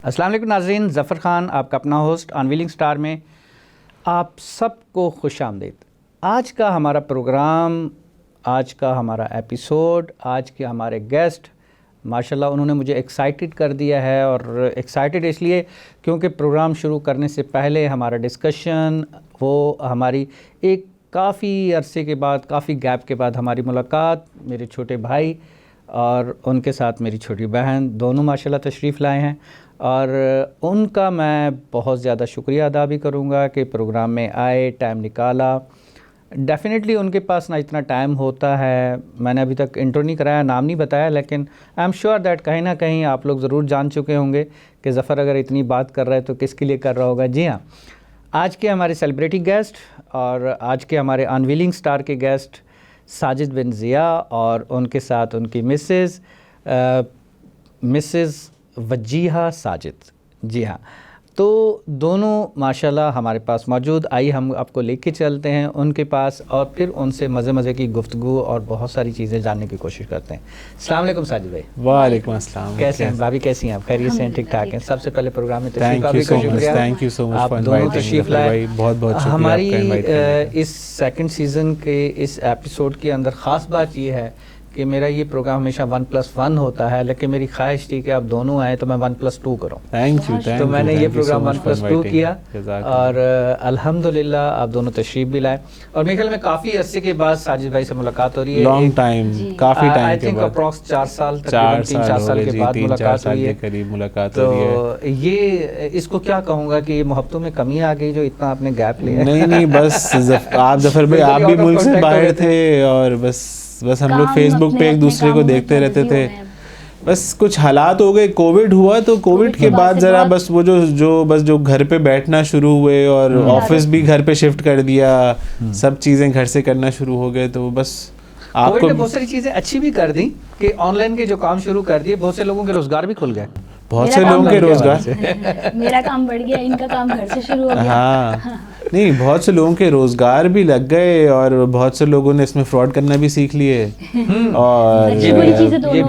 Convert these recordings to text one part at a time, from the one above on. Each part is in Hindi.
अस्सलाम वालेकुम नाज़रीन, ज़फ़र ख़ान आपका अपना होस्ट अनवीलिंग स्टार में आप सबको खुश आमदीद। आज का हमारा प्रोग्राम, आज का हमारा एपिसोड, आज के हमारे गेस्ट माशाल्लाह उन्होंने मुझे एक्साइटेड कर दिया है। और एक्साइटेड इसलिए क्योंकि प्रोग्राम शुरू करने से पहले हमारा डिस्कशन, वो हमारी एक काफ़ी अरसे के बाद, काफ़ी गैप के बाद हमारी मुलाकात मेरे छोटे भाई और उनके साथ मेरी छोटी बहन दोनों माशाल्लाह तशरीफ़ लाए हैं। और उनका मैं बहुत ज़्यादा शुक्रिया अदा भी करूँगा कि प्रोग्राम में आए, टाइम निकाला। डेफ़िनेटली उनके पास ना इतना टाइम होता है। मैंने अभी तक इंट्रो नहीं कराया, नाम नहीं बताया, लेकिन आई एम श्योर दैट कहीं ना कहीं आप लोग ज़रूर जान चुके होंगे कि ज़फ़र अगर इतनी बात कर रहा है तो किसके लिए कर रहा होगा। जी हाँ, आज के हमारे सेलिब्रिटी गेस्ट और आज के हमारे अनवीलिंग स्टार के गेस्ट साजिद बिन ज़िया और उनके साथ उनकी मिसेज़ वजीहा साजिद। जी हाँ, तो दोनों माशाल्लाह हमारे पास मौजूद। आइए हम आपको लेके चलते हैं उनके पास और फिर उनसे मज़े की गुफ्तगू और बहुत सारी चीज़ें जानने की कोशिश करते हैं। अस्सलाम वालेकुम साजिद भाई। वालेकुम अस्सलाम। कैसे हैं भाभी, कैसी हैं आप? खैरियत से हैं? ठीक ठाक हैं? सबसे पहले प्रोग्राम में थैंक यू सो मच आप दोनों तशरीफ़ लाए। बहुत शुक्रिया हमारी आपका इनवाइट करने का। इस सेकंड सीज़न के इस एपिसोड के अंदर ख़ास बात ये है कि मेरा ये प्रोग्राम हमेशा 1+1 होता है, लेकिन मेरी ख्वाहिश थी कि आप दोनों आए तो मैं 1+2 करूँ। Thank you. तो मैंने ये प्रोग्राम 1+2 किया और अल्हम्दुलिल्लाह आप दोनों तशरीफ़ भी लाए। और मेरे ख्याल में काफ़ी अरसे के बाद साजिद भाई से मुलाकात हो रही है। लॉन्ग टाइम, काफ़ी टाइम आई थिंक अप्रॉक्स 4 साल, तकरीबन 3-4 साल के बाद मुलाकात हुई है। करीब मुलाकात हो रही है। तो ये इसको क्या कहूँगा कि मोहब्बतों में कमी आ गई जो इतना आपने गैप लिया। नहीं बस आप ज़फ़र भाई आप भी मुल्क से बाहर थे और बस हम लोग फेसबुक पे एक दूसरे को देखते रहते थे। बस कुछ हालात हो गए, कोविड हुआ तो कोविड के बाद ज़रा बस वो जो घर पे बैठना शुरू हुए और ऑफिस भी घर पे शिफ्ट कर दिया, सब चीज़ें घर से करना शुरू हो गए। तो बस आपको बहुत सारी चीज़ें अच्छी भी कर दी कि ऑनलाइन के जो काम शुरू कर दिए, बहुत से लोगों के रोज़गार भी खुल गए। बहुत से लोगों के रोजगार मेरा काम बढ़ गया, इनका काम घर से शुरू हो गया। हाँ नहीं, बहुत से लोगों के रोजगार भी लग गए और बहुत से लोगों ने इसमें फ्रॉड करना भी सीख लिए। और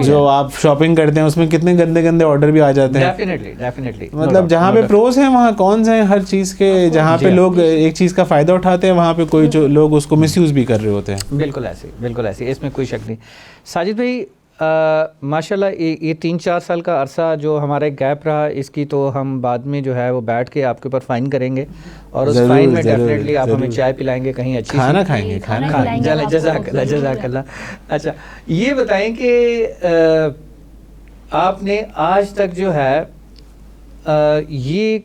जो आप शॉपिंग करते हैं उसमें कितने गंदे ऑर्डर भी आ जाते हैं। डेफिनेटली मतलब जहाँ पे प्रोस हैं वहाँ कॉन्स हैं हर चीज़ के। जहाँ पे लोग एक चीज़ का फ़ायदा उठाते हैं वहाँ पे कोई जो लोग उसको मिसयूज़ भी कर रहे होते हैं। बिल्कुल ऐसे, इसमें कोई शक नहीं। साजिद भाई माशाल्लाह ये 3-4 साल का अरसा जो हमारा गैप रहा, इसकी तो हम बाद में जो है वो बैठ के आपके ऊपर फ़ाइन करेंगे और उस फाइन में डेफिनेटली आप हमें चाय पिलाएंगे, कहीं अच्छी खाना खाएंगे। जज़ाकल्लाह। अच्छा, ये बताएं कि आपने आज तक जो है ये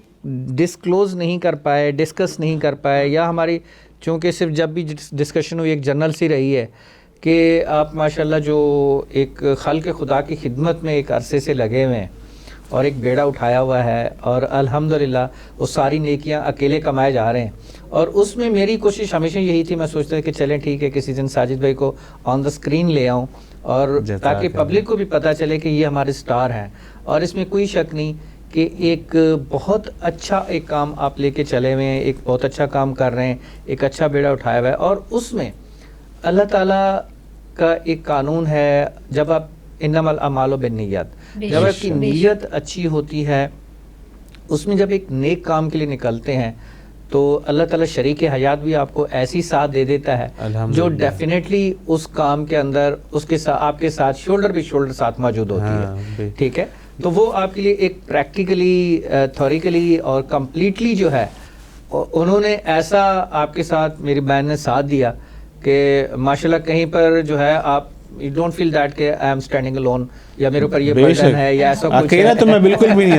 डिस्क्लोज़ नहीं कर पाए, डिस्कस नहीं कर पाए, या हमारी चूँकि सिर्फ जब भी डिस्कशन हुई एक जनरल सी रही है कि आप माशाल्लाह जो एक खल्क़ खुदा की खिदमत में एक अरसे से लगे हुए हैं और एक बेड़ा उठाया हुआ है और अल्हम्दुलिल्लाह वो सारी नेकियां अकेले कमाए जा रहे हैं। और उसमें मेरी कोशिश हमेशा यही थी, मैं सोचता था कि चलें ठीक है किसी दिन साजिद भाई को ऑन द स्क्रीन ले आऊँ और ताकि पब्लिक को भी पता चले कि ये हमारे स्टार हैं। और इसमें कोई शक नहीं कि एक बहुत अच्छा एक काम आप लेके चले हुए हैं, एक बहुत अच्छा काम कर रहे हैं, एक अच्छा बेड़ा उठाया हुआ है। और उसमें अल्लाह ताला का एक कानून है, जब आप इन्नमल अमालु बिन्नियत, जब आपकी नीयत अच्छी होती है, उसमें जब एक नेक काम के लिए निकलते हैं तो अल्लाह ताला शरीक हयात भी आपको ऐसी साथ दे देता है जो डेफिनेटली उस काम के अंदर उसके साथ आपके साथ शोल्डर भी शोल्डर साथ मौजूद होती है। ठीक है, तो वो आपके लिए एक प्रैक्टिकली, थ्योरिकली और कम्प्लीटली जो है उन्होंने ऐसा आपके साथ, मेरी बहन ने साथ दिया कि माशाल्लाह कहीं पर जो है आप यू डोंट फील दैट कि आई एम स्टैंडिंग अलोन या मेरे ऊपर ये बर्डन है या ऐसा कुछ। अकेला तो मैं बिल्कुल भी नहीं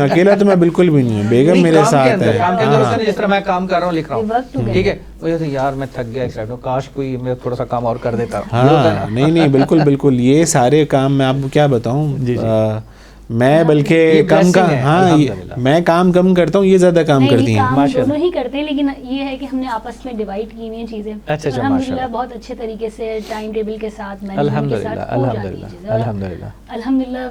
हूँ, बेगम मेरे साथ है। काम के अंदर जिस तरह मैं काम कर रहा हूँ, लिख रहा हूँ, ठीक है, वो तो यार मैं थक गया, एक्साइटेड, काश कोई मैं थोड़ा सा काम और कर देता। हाँ नहीं बिल्कुल ये सारे काम मैं आपको क्या बताऊँ, मैं बल्कि कम का, हाँ मैं काम कम करता हूँ, ये ज़्यादा काम करती हैं। दोनों ही करते हैं, लेकिन ये है कि हमने आपस में डिवाइड की हुई हैं चीज़ें। अच्छा, अल्हम्दुलिल्लाह बहुत अच्छे तरीके से टाइम टेबल के साथ, अल्हम्दुलिल्लाह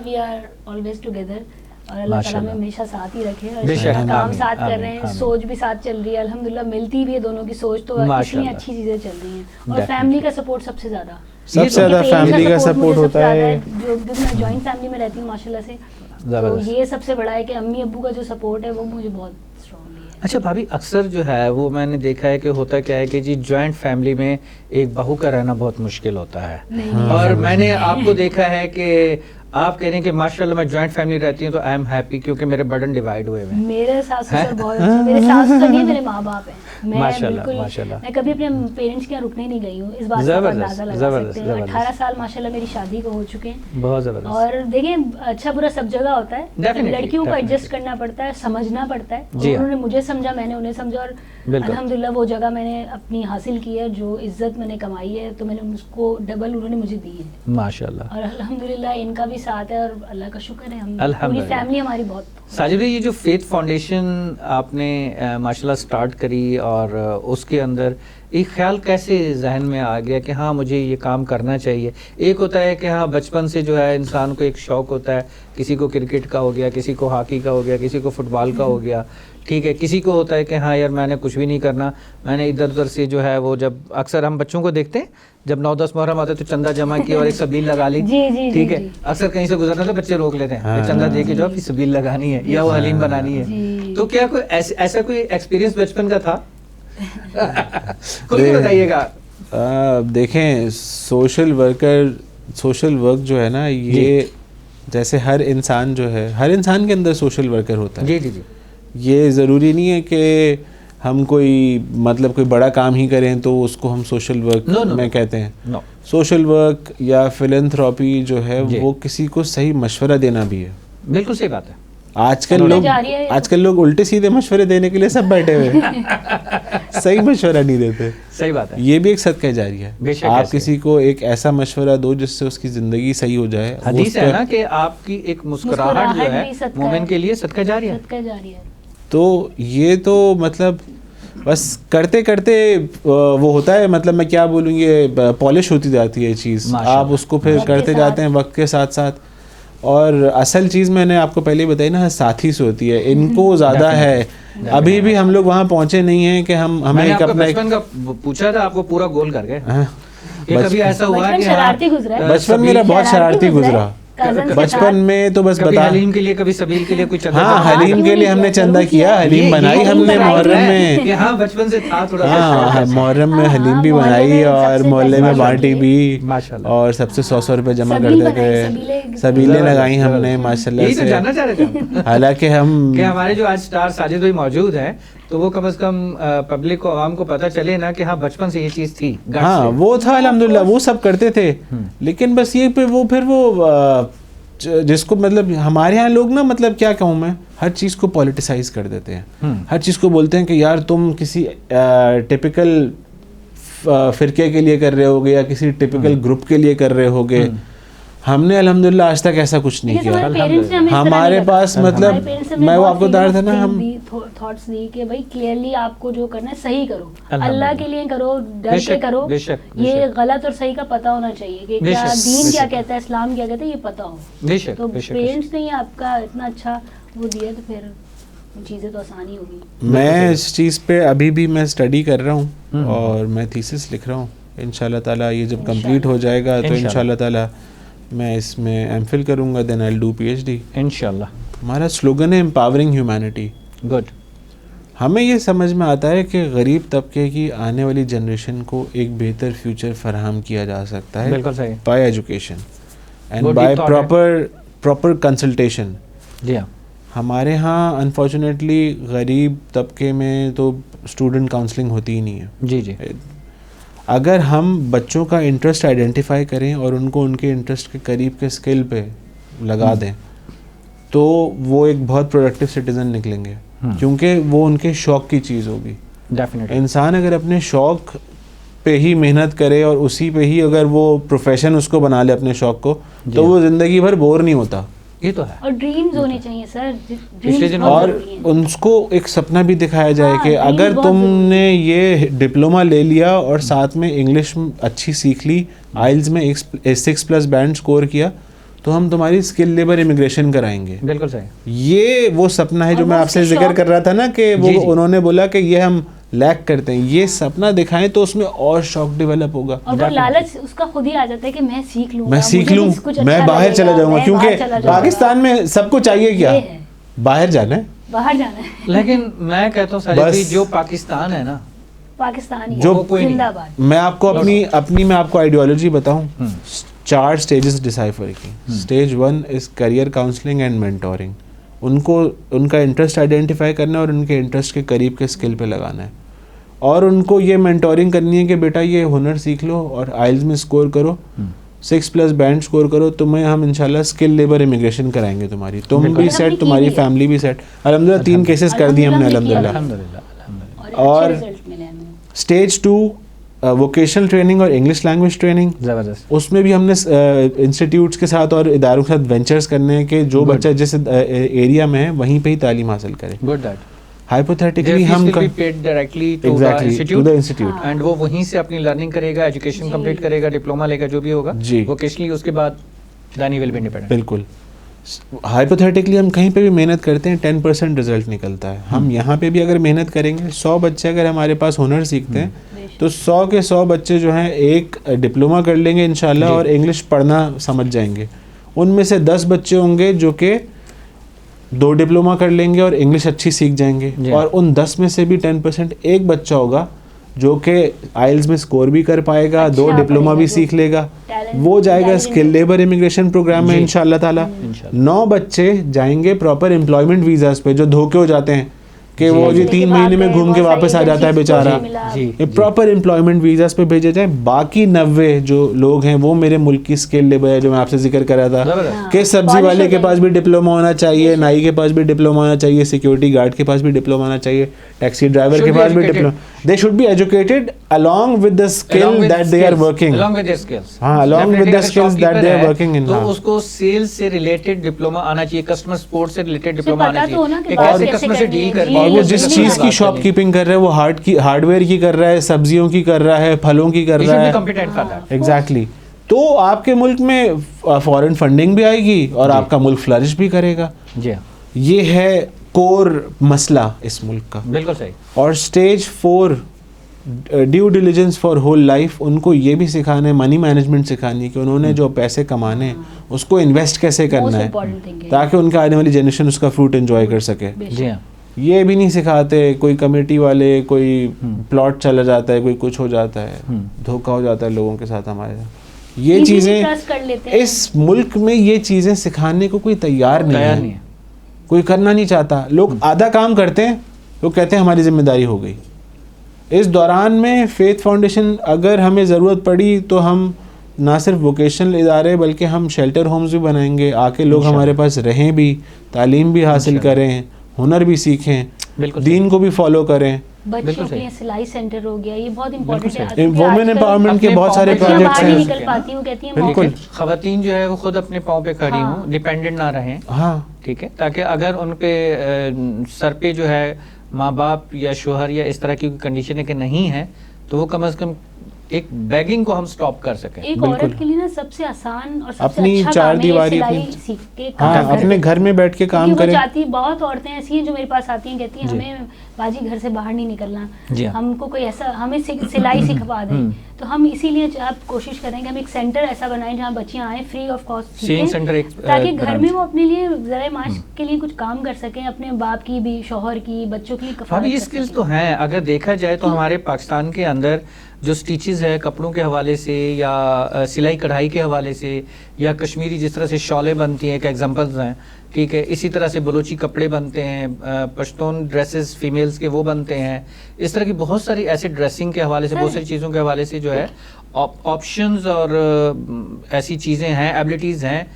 वी आर ऑलवेज टुगेदर। और अल्लाह ताला में हमेशा साथ ही रखे और काम साथ कर रहे हैं, सोच भी साथ चल रही है, अल्हम्दुलिल्लाह मिलती भी है दोनों की सोच, तो इतनी अच्छी चीज़ें चल रही हैं। और फैमिली का सपोर्ट सबसे ज़्यादा फैमिली का सपोर्ट होता है। जो मैं जॉइंट फैमिली में रहती हूँ माशाल्लाह से, तो ज़बरदस्त। ये सबसे बड़ा है कि अम्मी अब्बू का जो सपोर्ट है वो मुझे बहुत स्ट्रांगली है। अच्छा भाभी, अक्सर जो है वो मैंने देखा है कि होता क्या है कि जी जॉइंट फैमिली में एक बहू का रहना बहुत मुश्किल होता है। नहीं, और ऐसा मैंने कुछ नहीं है। आपको देखा है कि आप कह रहे हैं कि माशाल्लाह मैं जॉइंट फैमिली रहती हूँ तो आई एम हैप्पी क्योंकि मेरे बर्डन डिवाइड हुए हुए हैं। मेरे सास ससुर बहुत अच्छे, मेरे सास ससुर नहीं मेरे माँ बाप हैं। मैं माशाल्लाह, बिल्कुल माशाल्लाह। मैं कभी अपने पेरेंट्स के यहाँ रुकने नहीं गई हूँ, इस बात का आप ज़बरदस्त, अंदाजा लगा ज़बरदस्त, सकते हैं। ज़बरदस्त। 18 साल माशाल्लाह मेरी शादी को हो चुके हैं। बहुत ज़बरदस्त। और देखिए अच्छा बुरा सब जगह होता है, Definitely, लड़कियों को definitely। एडजस्ट करना पड़ता है, समझना पड़ता है। जी हाँ। उन्होंने मुझे समझा, मैंने उन्हें समझा, और बिल्कुल। अल्हम्दुलिल्लाह वो जगह मैंने अपनी हासिल की है, जो इज्जत मैंने कमाई है तो मैंने उसको डबल उन्होंने मुझे दी है। माशाल्लाह। और अल्हम्दुलिल्लाह इनका भी साथ है और अल्लाह का शुक्र है, हम पूरी अल्हम्दुलिल्लाह। फैमिली हमारी बहुत। साजिद भाई, ये जो फेथ फाउंडेशन आपने माशाल्लाह स्टार्ट करी और उसके अंदर एक ख्याल कैसे जहन में आ गया कि हाँ मुझे ये काम करना चाहिए? एक होता है कि हाँ बचपन से जो है इंसान को एक शौक़ होता है, किसी को क्रिकेट का हो गया, किसी को हॉकी का हो गया, किसी को फुटबॉल का हो गया, ठीक है, किसी को होता है कि हाँ यार मैंने कुछ भी नहीं करना, मैंने इधर उधर से जो है वो, जब अक्सर हम बच्चों को देखते हैं जब 9-10 मुहर्रम आते तो चंदा जमा किया और एक सबील लगा ली, जी, जी, ठीक जी, है, जी। अक्सर कहीं से गुजरना तो बच्चे रोक लेते हैं, चंदा दे के जाओ फिर सबील लगानी है या वो हलीम बनानी है। जी। तो क्या कोई ऐसा कोई एक्सपीरियंस बचपन का था? खुल के बताइएगा। देखें, सोशल वर्क जो है ना, ये जैसे हर इंसान के अंदर सोशल वर्कर होता है। जी जी जी। ये ज़रूरी नहीं है कि हम कोई बड़ा काम ही करें तो उसको हम सोशल वर्क में कहते हैं। नो, सोशल वर्क या फिलैंथ्रोपी जो है जी। वो किसी को सही मशवरा देना भी है। बिल्कुल सही बात है। आजकल लोग उल्टे सीधे मशवरे देने के लिए सब बैठे हुए हैं। सही मशवरा नहीं देते। सही बात है। ये भी एक सदका जारिया है। बेशक आप ऐसे। किसी को एक ऐसा मशवरा दो जिससे उसकी जिंदगी सही हो जाए। हदीस है ना कि आपकी एक मुस्कुराहट जो है भी सदका मोमिन है। के लिए सदका जारिया है। सदका जारिया है। तो ये तो मतलब बस करते करते वो होता है, मतलब मैं क्या बोलूँ, ये पॉलिश होती जाती है चीज़। माशाल्लाह। आप उसको फिर वक्त के करते साथ। जाते हैं वक्त के साथ साथ। और असल चीज़ मैंने आपको पहले बताई ना, साथी से होती है। इनको ज़्यादा है। अभी भी हम लोग वहाँ पहुँचे नहीं हैं कि हमें मैंने एक आपको अपना बचपन का पूछा था, आपको पूरा गोल कर गए। हाँ, ये कभी ऐसा हुआ बचपन कि शरारती गुजरा है। बचपन मेरा बहुत शरारती गुजरा। Cousins के बचपन साथ। में तो बस कभी बता, हलीम के लिए, कभी सबील के लिए कुछ चंदा हाँ, जमा? हलीम के लिए हमने चंदा किया, हलीम बनाई ये हमने बनाई मुहर्रम है में। कि हाँ बचपन से था थोड़ा सा हाँ, शौक। मुहर्रम में हाँ, हलीम भी मोहल्ले बनाई में और सबसे मोहल्ले में पैसे बांटी भी। माशाल्लाह। और सबसे 100 रुपए जमा सबील करते बनाई, थे। सबीलें लगाई हमने जबरदस्त। माशाल्लाह यही तो से। जानना चाह रहे थे हम। हालांकि हम कि हमारे जो आज स्टार साजिद भाई मौजूद हैं तो वो कम से कम पब्लिक को, आवाम को पता चले ना कि हाँ बचपन से ये चीज़ थी। guts हाँ, से। वो था अल्हम्दुलिल्लाह, वो सब करते थे। लेकिन बस ये फिर वो जिसको मतलब हमारे यहाँ लोग ना, मतलब क्या कहूँ मैं, हर चीज़ को पॉलिटिसाइज कर देते हैं। हर चीज़ को बोलते हैं कि यार तुम किसी टिपिकल फिरके के लिए कर रहे होगे या किसी टिपिकल ग्रुप के लिए कर रहे होगे। हमने अल्हम्दुलिल्लाह आज तक ऐसा कुछ नहीं किया। हमारे पास मतलब मैं वो आपको बता रहा था ना, हम थॉट्स दी कि भाई क्लियरली आपको जो करना है सही करो, अल्हम्दुलिल्लाह। अल्लाह के लिए करो, डर के बेशक, करो। बेशक, ये बेशक। गलत और सही का पता होना चाहिए कि क्या बेशक, दीन क्या बेशक। कहता है, इस्लाम क्या कहता है, ये पता हो। बेशक, तो बेशक, पेरेंट्स ने ही आपका इतना अच्छा वो दिया तो फिर चीज़ें तो आसानी होगी। मैं इस चीज़ पे अभी भी मैं स्टडी कर रहा हूँ और मैं थीसिस लिख रहा हूँ। इंशाल्लाह ताला ये जब कंप्लीट हो जाएगा तो इंशाल्लाह ताला मैं इसमें एमफिल करूँगा, then I will do PhD इंशाल्लाह। हमारा स्लोगन है एम्पावरिंग ह्यूमैनिटी। गुड। हमें ये समझ में आता है कि गरीब तबके की आने वाली जनरेशन को एक बेहतर फ्यूचर फराहम किया जा सकता है बिल्कुल सही। By education and Good by deep thought है। Proper consultation. जी हाँ। हमारे यहाँ अनफॉर्चुनेटली गरीब तबके में तो स्टूडेंट काउंसलिंग होती ही नहीं है। जी जी। अगर हम बच्चों का इंटरेस्ट आइडेंटिफाई करें और उनको उनके इंटरेस्ट के करीब के स्किल पे लगा दें तो वो एक बहुत प्रोडक्टिव सिटीज़न निकलेंगे, क्योंकि वो उनके शौक़ की चीज़ होगी। डेफिनेटली। इंसान अगर अपने शौक़ पे ही मेहनत करे और उसी पे ही अगर वो प्रोफेशन उसको बना ले अपने शौक़ को, तो वो ज़िंदगी भर बोर नहीं होता। ये तो है। और ड्रीम्स होने चाहिए सर। पिछले दिनों और उनको एक सपना भी दिखाया जाए हाँ, कि अगर dreams बहुत तुमने ये डिप्लोमा ले लिया और साथ में इंग्लिश अच्छी सीख ली, आइल्स में 6+ बैंड स्कोर किया, तो हम तुम्हारी स्किल लेबर इमिग्रेशन कराएंगे। बिल्कुल सही। ये वो सपना है जो और मैं वो आपसे उसकी जिक्र शौक- कर रहा था ना कि वो जी, जी। उन्होंने बोला कि ये हम लैक करते हैं, ये सपना दिखाएं तो उसमें और शौक डेवलप होगा, और वो लालच उसका खुद ही आ जाता है कि मैं सीख लूंगा, मैं सीख मुझे लूं, भी कुछ मैं अच्छा बाहर चला लगेगा, जाऊंगा, मैं क्योंकि बाहर चला जाऊंगा। पाकिस्तान में सबको चाहिए क्या, ये है, बाहर जाना है। बाहर जाना है, लेकिन मैं कहता हूँ साजिद बस- भाई, जो पाकिस्तान है ना, पाकिस्तान ही जो है, कोई नहीं। जिंदाबाद। मैं आपको अपनी मैं आपको आइडियोलॉजी बताऊं, 4 स्टेजेस डिसाइफर की। Stage 1 is career counselling and mentoring. उनको उनका इंटरेस्ट आइडेंटिफाई करना है और उनके इंटरेस्ट के करीब के स्किल पे लगाना है, और उनको ये मेंटोरिंग करनी है कि बेटा ये हुनर सीख लो और आइल्स में स्कोर करो, 6+ बैंड स्कोर करो, तुम्हें हम इंशाल्लाह स्किल लेबर इमिग्रेशन कराएंगे, तुम्हारी तुम भी सेट, तुम्हारी फैमिली भी सेट। अल्हम्दुलिल्लाह 3 केसेस कर दिए हमने अल्हम्दुलिल्लाह। अल्हम्दुलिल्लाह। और और अच्छे रिजल्ट मिले हमें। स्टेज 2 वोकेशनल ट्रेनिंग और इंग्लिश लैंग्वेज ट्रेनिंग, जबरदस्त। उसमें भी हमने इंस्टीट्यूट्स के साथ और इदारों के साथ वेंचर्स करने हैं कि जो बच्चा जिस एरिया में है वहीं पे ही तालीम हासिल करे। Good that. हाइपोथेटिकली हम paid directly to the exactly to institute, the institute, and वो वहीं से अपनी लर्निंग करेगा, एजुकेशन कंप्लीट करेगा, डिप्लोमा लेगा, जो भी होगा जी। वोकेशनली, उसके बाद then he will be independent. बिल्कुल। हाइपोथेटिकली हम कहीं पे भी मेहनत करते हैं 10% रिजल्ट निकलता है। हम यहाँ पे भी अगर मेहनत करेंगे, 100 बच्चे अगर हमारे पास हुनर सीखते हैं तो 100 के 100 बच्चे जो हैं एक डिप्लोमा कर लेंगे इंशाल्लाह और इंग्लिश पढ़ना समझ जाएंगे। उनमें से 10 बच्चे होंगे जो कि 2 डिप्लोमा कर लेंगे और इंग्लिश अच्छी सीख जाएंगे, और उन 10 में से भी 10% एक बच्चा होगा जो कि आइल्स में स्कोर भी कर पाएगा, 2 अच्छा डिप्लोमा भी पढ़ेगा, सीख लेगा, talent- वो जाएगा talent skill labour immigration programme में इंशाल्लाह ताला। 9 बच्चे जाएंगे प्रॉपर एम्प्लॉयमेंट वीजास पे, जो धोखे हो जाते हैं कि वो जी 3 महीने में घूम के वापस आ जाता है बेचारा, जी। ये प्रॉपर एम्प्लॉयमेंट वीजास पे भेजे जाएं। बाकी 90 जो लोग हैं वो मेरे मुल्क की स्किल लेबर है, जो मैं आपसे जिक्र कर रहा था जबरदस्त। कि सब्जी वाले के पास भी डिप्लोमा होना चाहिए, नाई के पास भी डिप्लोमा होना चाहिए, सिक्योरिटी गार्ड के पास भी डिप्लोमा होना चाहिए, टैक्सी ड्राइवर Should के be पास भी educated. Diploma. They should be educated along with the skill that they are working. along with their skills, हाँ, along with the skills that they are working in, तो हाँ। उसको सेल्स से रिलेटेड डिप्लोमा आना चाहिए, कस्टमर सपोर्ट से रिलेटेड डिप्लोमा पता आना तो हो ना चाहिए कि कि बात कैसे कैसे कस्टमर से करनी डील है, करनी जी। है, और वो ये जिस बात चीज करनी की शॉपकीपिंग कर रहा है, वो हार्डवेयर की कर रहा है, सब्जियों की कर रहा है, फलों की कर रहा है, कॉम्पिटेंट फॉर दैट। एग्जैक्टली। तो आपके मुल्क में फॉरेन फंडिंग भी आएगी और आपका मुल्क फ्लरिश भी करेगा। जी हाँ, ये है कोर मसला इस मुल्क का। बिल्कुल सही। और stage 4 due diligence for whole life, उनको ये भी सिखाना है, मनी मैनेजमेंट सिखानी है कि उन्होंने जो पैसे कमाने हैं उसको इन्वेस्ट कैसे करना Most है, important thing है। ताकि उनका आने वाली जनरेशन उसका फ्रूट एंजॉय कर सके। जी हाँ, ये भी नहीं सिखाते, कोई कमेटी वाले कोई प्लॉट चला जाता है, कोई कुछ हो जाता है, धोखा हो जाता है लोगों के साथ हमारे साथ। ये Easily चीज़ें trust कर लेते हैं। इस मुल्क में ये चीज़ें सिखाने को कोई तैयार नहीं तैयार है, नहीं है। कोई करना नहीं चाहता। लोग आधा काम करते हैं, लोग कहते हैं हमारी जिम्मेदारी हो गई। इस दौरान में फेथ फाउंडेशन, अगर हमें ज़रूरत पड़ी तो हम ना सिर्फ वोकेशनल इदारे बल्कि हम शेल्टर होम्स भी बनाएंगे, आके लोग हमारे पास रहें भी, तालीम भी हासिल करें, हुनर भी सीखें, बिल्कुल दीन को भी फॉलो करें। बच्चों बिल्कुल के सही। लिए सिलाई सेंटर हो गया, ये बहुत इंपॉर्टेंट है। सही। वुमेन एम्पावरमेंट के अपने बहुत सारे पाँव पे प्रोजेक्ट्स बाहर नहीं हैं। निकल पाती हूँ, कहती हैं बिल्कुल। खवातीन जो है वो खुद अपने पाँव पे खड़ी हाँ। हों, डिपेंडेंट ना रहें, हाँ, ठीक है, ताकि अगर उन पे सर पे जो है माँ बाप या शोहर या इस तरह की कंडीशन है कि नहीं है, तो वो कम से कम एक बैगिंग को हम स्टॉप कर सकें। एक बिल्कुल। औरत के लिए ना सबसे आसान और सबसे अपनी अच्छा चार काम है ये दीवारी सिलाई अपनी- सीख के काम हाँ, घर अपने पे। घर में बैठ के काम क्योंकि वो करें। चाहती, बहुत औरतें ऐसी हैं जो मेरे पास आती हैं, कहती हैं जी। हमें बाजी घर से बाहर नहीं निकलना, जी हाँ। हमको कोई ऐसा, हमें सिलाई सिखवा दें। तो हम इसीलिए आप कोशिश करेंगे हम एक सेंटर ऐसा बनाएं जहाँ बच्चियाँ आए free of cost Seeing center एक, ताकि घर बनाना में वो अपने लिए ज़रा माश के लिए कुछ काम कर सकें, अपने बाप की भी, शौहर की, बच्चों की भाभी कफालत ये कर स्किल्स सकें। तो हैं, अगर देखा जाए तो हमारे पाकिस्तान के अंदर जो स्टिचेस है कपड़ों के हवाले से या सिलाई कढ़ाई के हवाले से या कश्मीरी जिस तरह से शॉलें बनती हैं, एक एग्जांपल्स हैं, ठीक है, इसी तरह से बलोची कपड़े बनते हैं, पश्तून ड्रेसेस फीमेल्स के वो बनते हैं, इस तरह की बहुत सारी ऐसे ड्रेसिंग के हवाले से, बहुत सारी चीज़ों के हवाले से जो है ऑप्शंस और ऐसी चीज़ें हैं, एबिलिटीज़ हैं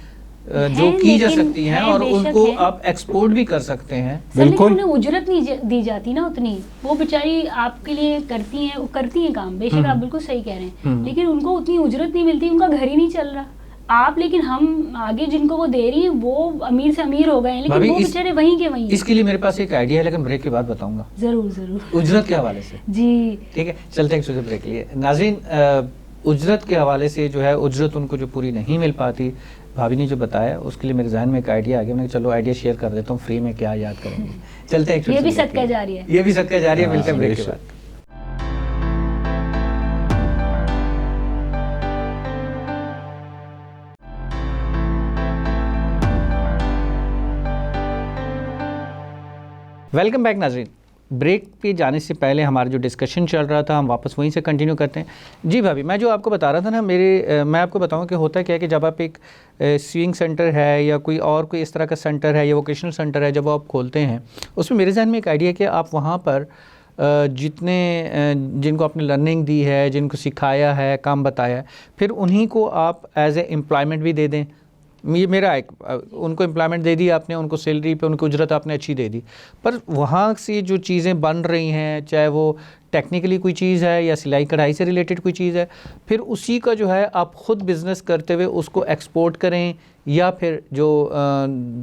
जो हैं, की जा लेकिन सकती हैं हैं, और बेशक उनको हैं। आप एक्सपोर्ट भी कर सकते हैं। सर, लेकिन बिल्कुल। उन्हें उजरत नहीं दी जाती ना उतनी, वो बेचारी आपके लिए करती हैं, वो करती हैं काम, बेशक आप बिल्कुल सही कह रहे हैं, लेकिन उनको उतनी उजरत नहीं मिलती, उनका घर ही नहीं चल रहा। आप, लेकिन हम आगे जिनको वो दे रही हैं वो अमीर से अमीर हो गए हैं, भाभी, लेकिन वो इस- बेचारे वहीं के वहीं हैं। इसके लिए मेरे पास एक आइडिया है, लेकिन ब्रेक के बाद बताऊंगा, जरूर जरूर उजरत के हवाले से। जी। ठीक है, चलते हैं छोटे ब्रेक के लिए। नाज़रीन, उजरत के हवाले से जो है, उजरत उनको जो पूरी नहीं मिल पाती, भाभी ने जो बताया उसके लिए मेरे जहन में एक आइडिया आ गया, मैंने कहा चलो आइडिया शेयर कर देता हूँ, फ्री में क्या याद करेंगे। चलते हैं एक ये छोटे भी से ब्रेक सदका के लिए। जारी है। ये भी सदका जारी है। मिलते हैं ब्रेक के बेशक। बाद। वेलकम बैक नाज़रीन। ब्रेक पे जाने से पहले हमारा जो डिस्कशन चल रहा था हम वापस वहीं से कंटिन्यू करते हैं। जी भाभी, मैं जो आपको बता रहा था ना, मैं आपको बताऊं कि होता क्या है कि जब आप एक स्विंग सेंटर है या कोई इस तरह का सेंटर है या वोकेशनल सेंटर है, जब आप खोलते हैं उसमें मेरे जहन में एक आइडिया है कि आप वहाँ पर जिनको आपने लर्निंग दी है, जिनको सिखाया है, काम बताया है, फिर उन्हीं को आप एज ए एम्प्लॉयमेंट भी दे दें। ये मेरा एक उनको एम्प्लॉयमेंट दे दी आपने, उनको सैलरी पे उनको उजरत आपने अच्छी दे दी, पर वहाँ से जो चीज़ें बन रही हैं, चाहे वो टेक्निकली कोई चीज़ है या सिलाई कढ़ाई से रिलेटेड कोई चीज़ है, फिर उसी का जो है आप ख़ुद बिज़नेस करते हुए उसको एक्सपोर्ट करें या फिर जो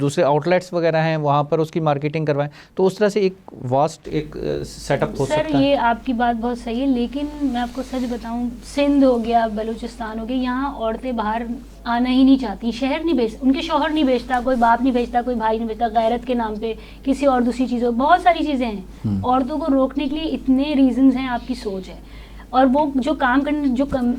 दूसरे आउटलेट्स वगैरह हैं वहाँ पर उसकी मार्केटिंग करवाएं, तो उस तरह से एक वास्ट एक सेटअप हो सकता है। सर ये आपकी बात बहुत सही है, लेकिन मैं आपको सच बताऊं, सिंध हो गया, बलूचिस्तान हो गया, यहाँ औरतें बाहर आना ही नहीं चाहती। शहर नहीं भेज, उनके शौहर नहीं भेजता, कोई बाप नहीं भेजता, कोई भाई नहीं भेजता, गैरत के नाम पे किसी और दूसरी चीज़ों, बहुत सारी चीज़ें हैं। औरतों को रोकने के लिए इतने रीजंस हैं, आपकी सोच है। और वो जो काम करने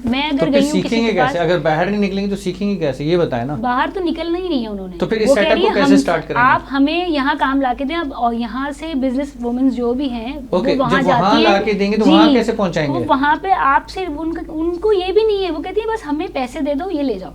मैं अगर गई हूँ किसी के पास, अगर बाहर नहीं निकलेंगे तो सीखेंगे कैसे, ये बताएं ना। बाहर तो निकलना ही नहीं है उन्होंने, तो फिर इस सेटअप को कैसे स्टार्ट करेंगे? आप हमें यहाँ काम लाके दें, और यहाँ से बिजनेस वुमेन जो भी हैं वो वहाँ जाती है, लाके देंगे तो वहाँ कैसे पहुँचाएंगे? वहाँ पे आप सिर्फ उनको ये भी नहीं है, वो कहती है बस हमें पैसे दे दो, ये ले जाओ।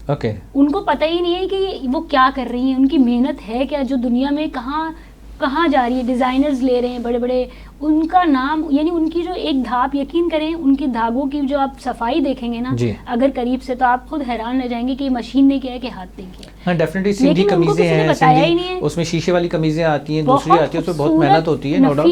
ओके, उनको पता ही नहीं है कि वो क्या कर रही हैं, उनकी मेहनत है क्या, जो दुनिया में कहाँ जा रही है। डिज़ाइनर्स ले रहे हैं बड़े बड़े, उनका नाम, यानी उनकी जो एक धाप, यकीन करें उनके धागों की जो आप सफाई देखेंगे ना अगर करीब से, तो आप खुद हैरान रह जाएंगे कि मशीन ने किया है कि हाथ ने किया। हाँ, डेफिनेटली सीधी कमीजें हैं, उसमें शीशे वाली कमीजें आती हैं, दूसरी आती है, उसमें बहुत मेहनत होती है, नो डाउट,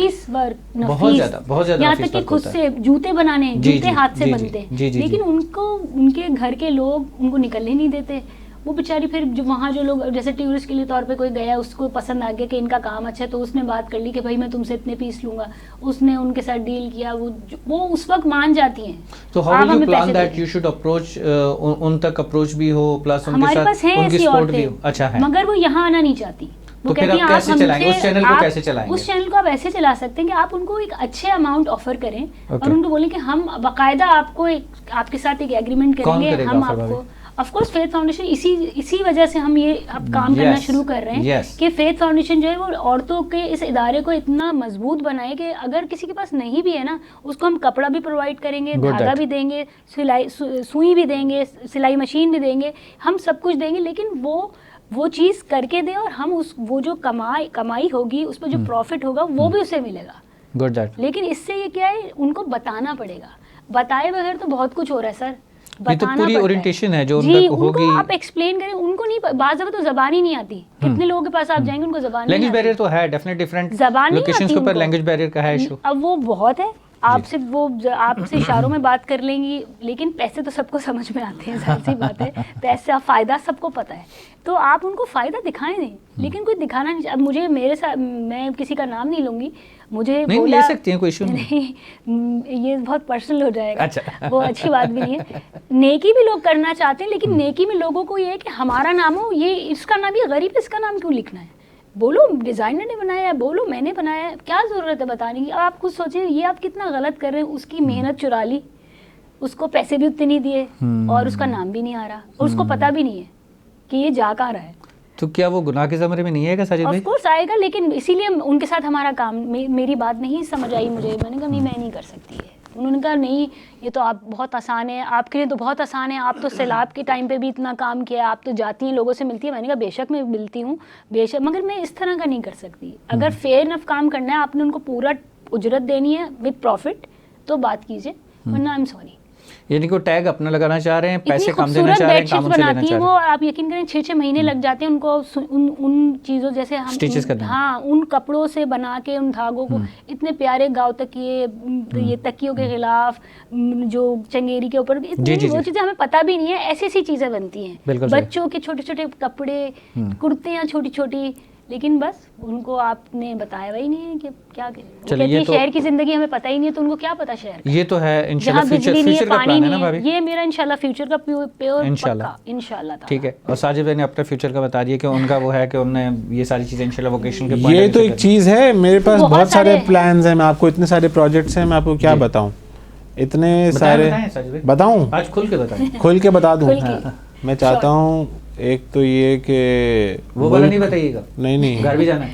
बहुत ज्यादा यहाँ तक कि खुद से जूते बनाने, जूते हाथ से बनते हैं, लेकिन उनके घर के लोग उनको निकलने नहीं देते। वो बेचारी फिर जो वहाँ जो लोग जैसे टूरिस्ट के लिए तौर पे कोई गया, उसको पसंद आ गया कि इनका काम अच्छा है, तो उसने बात कर ली कि भाई मैं तुमसे इतने पीस लूंगा, उसने उनके साथ डील किया, वो उस वक्त मान जाती हैं। तो how will you plan that you should approach, उन तक अप्रोच भी हो प्लस उनके साथ उनकी सपोर्ट भी हो? अच्छा है, मगर वो यहाँ आना नहीं चाहती। तो फिर आप कैसे चलाएंगे उस चैनल को? कैसे चलाएंगे उस चैनल को? आप ऐसे चला सकते हैं कि आप उनको एक अच्छे अमाउंट ऑफर करें और उनको बोलें कि हम बाकायदा आपको आपके साथ एक एग्रीमेंट करेंगे, हम आपको, ऑफ कोर्स फेथ फाउंडेशन, इसी वजह से हम ये अब काम करना शुरू कर रहे हैं कि फेथ फाउंडेशन जो है वो औरतों के इस इदारे को इतना मजबूत बनाए कि अगर किसी के पास नहीं भी है ना, उसको हम कपड़ा भी प्रोवाइड करेंगे, धागा भी देंगे, सिलाई सुई भी देंगे, सिलाई मशीन भी देंगे, हम सब कुछ देंगे, लेकिन वो चीज़ करके दे और हम वो जो कमाई होगी, उस पर जो प्रॉफिट होगा वो भी उसे मिलेगा। Good that. लेकिन इससे ये क्या है, उनको बताना पड़ेगा, बताए बगैर तो बहुत कुछ हो रहा है सर। ये तो पूरी ओरिएंटेशन है जो उनको होगी, आप एक्सप्लेन करें, उनको नहीं, बात जब तो ज़बान ही नहीं आती। कितने लोगों के पास आप जाएंगे, उनको ज़बान नहीं आती। लैंग्वेज बैरियर तो है डेफिनेट, डिफरेंट लोकेशंस के ऊपर लैंग्वेज बैरियर का है इशू। अब वो बहुत है, आपसे इशारों में बात कर लेंगी, लेकिन पैसे तो सबको समझ में आते हैं, जाहिर सी बात है, पैसा फ़ायदा सबको पता है, तो आप उनको फ़ायदा दिखाएं नहीं, लेकिन कोई दिखाना नहीं। अब मुझे, मेरे साथ, मैं किसी का नाम नहीं लूँगी, मुझे नहीं ले सकती हैं, कोई इशू नहीं, ये बहुत पर्सनल हो जाएगा। अच्छा। वो अच्छी बात भी नहीं है। नेकी भी लोग करना चाहते हैं, लेकिन नेकी में लोगों को ये है कि हमारा नाम हो, ये इसका नाम, ये गरीब, इसका नाम क्यों लिखना है? बोलो डिज़ाइनर ने बनाया है, बोलो मैंने बनाया है, क्या ज़रूरत है बताने की? अब आप खुद सोचिए, ये आप कितना गलत कर रहे हैं। उसकी मेहनत चुरा ली, उसको पैसे भी उतने नहीं दिए और उसका नाम भी नहीं आ रहा, और उसको पता भी नहीं है कि ये जा कहाँ रहा है। तो क्या वो गुनाह के ज़मरे में नहीं आएगा साजिद भाई? ऑफ कोर्स आएगा, लेकिन इसीलिए उनके साथ हमारा काम, मेरी बात नहीं समझ आई मुझे, मैंने कहा नहीं, मैं नहीं कर सकती है। उन्होंने कहा नहीं, ये तो आप बहुत आसान है, आपके लिए तो बहुत आसान है, आप तो सैलाब के टाइम पे भी इतना काम किया, आप तो जाती हैं, लोगों से मिलती है। मैंने कहा बेशक मैं मिलती हूँ, बेशक, मगर मैं इस तरह का नहीं कर सकती। अगर फेयर इनफ काम करना है, आपने उनको पूरा उजरत देनी है विद प्रॉफिट, तो बात कीजिए, वरना आई एम सॉरी। यानी को टैग अपना लगाना चाह रहे हैं, पैसे कम देना चाह रहे हैं, काम उनसे लेना चाह रहे हैं। वो आप यकीन करें 6-6 महीने लग जाते हैं उनको उन चीज़ों, जैसे हम स्टिचेस करते हैं। हाँ, उन कपड़ों से बना के उन धागों को, इतने प्यारे गाँव तकिए, ये तकियों के खिलाफ, जो चंगेरी के ऊपर, इतनी वो चीज़ें हमें पता भी नहीं है, ऐसी ऐसी चीज़ें बनती हैं। बच्चों के छोटे छोटे कपड़े, कुर्तियाँ छोटी छोटी, लेकिन बस उनको आपने बताया ही नहीं है कि क्या करें। शहर की जिंदगी हमें पता ही नहीं है, तो उनको क्या पता शहर। ये तो है इंशाल्लाह फ्यूचर का प्लान है ना भाभी? ये मेरा इंशाल्लाह फ्यूचर का प्योर इंशाल्लाह। ठीक है। और साजिद भाई ने अपना फ्यूचर का बता दिया कि उनका वो है कि उन्होंने ये सारी चीजें इंशाल्लाह वोकेशन के ये तो एक चीज है, मेरे पास बहुत सारे प्लान्स हैं, मैं आपको इतने सारे प्रोजेक्ट्स हैं, मैं आपको क्या बताऊं, इतने सारे बताऊं, आज खुल के बताएं, खुल के बता दूं। मैं चाहता हूं एक तो ये कि वो वाला नहीं बताइएगा, नहीं घर भी जाना है।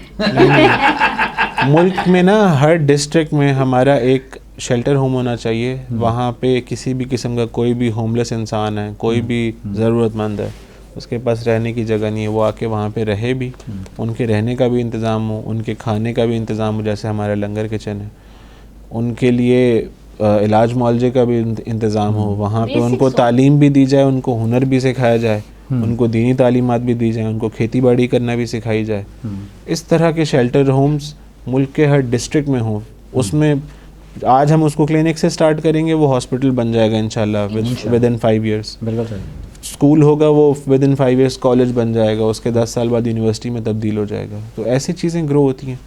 मुल्क में ना हर डिस्ट्रिक्ट में हमारा एक शेल्टर होम होना चाहिए। वहाँ पे किसी भी किस्म का कोई भी होमलेस इंसान है, कोई भी ज़रूरतमंद है, उसके पास रहने की जगह नहीं है, वो आके वहाँ पे रहे भी, उनके रहने का भी इंतज़ाम हो, उनके खाने का भी इंतज़ाम हो, जैसे हमारा लंगर किचन है, उनके लिए इलाज मुआवजे का भी इंतज़ाम हो, वहाँ पे उनको तालीम भी दी जाए, उनको हुनर भी सिखाया जाए, उनको दीनी तालीमात भी दी जाए, उनको खेती बाड़ी करना भी सिखाई जाए। इस तरह के शेल्टर होम्स मुल्क के हर डिस्ट्रिक्ट में हों। उसमें आज हम उसको क्लिनिक से स्टार्ट करेंगे, वो हॉस्पिटल बन जाएगा इंशाल्लाह विद इन 5 ईयर्स। स्कूल होगा वो विद इन 5 ईयर्स कॉलेज बन जाएगा, उसके 10 साल बाद यूनिवर्सिटी में तब्दील हो जाएगा। तो ऐसी चीज़ें ग्रो होती हैं।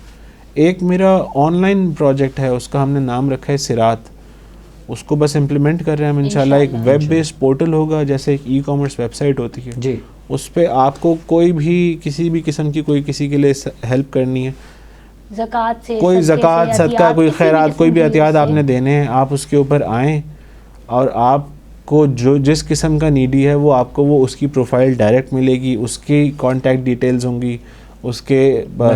एक मेरा ऑनलाइन प्रोजेक्ट है, उसका हमने नाम रखा है सिरात। उसको बस इम्प्लीमेंट कर रहे हैं हम इंशाल्लाह। एक वेब बेस्ड पोर्टल होगा, जैसे एक ई-कॉमर्स वेबसाइट होती है जी, उस पे आपको कोई भी किसी भी किस्म की कोई किसी के लिए हेल्प करनी है, ज़कात से, कोई ज़कात, सदका, कोई खैरात, कोई भी एहतियात एहतियात आपने देने हैं, आप उसके ऊपर आएँ और आपको जो जिस किस्म का नीडी है वो आपको वो उसकी प्रोफाइल डायरेक्ट मिलेगी, उसकी कॉन्टैक्ट डिटेल्स होंगी, उसके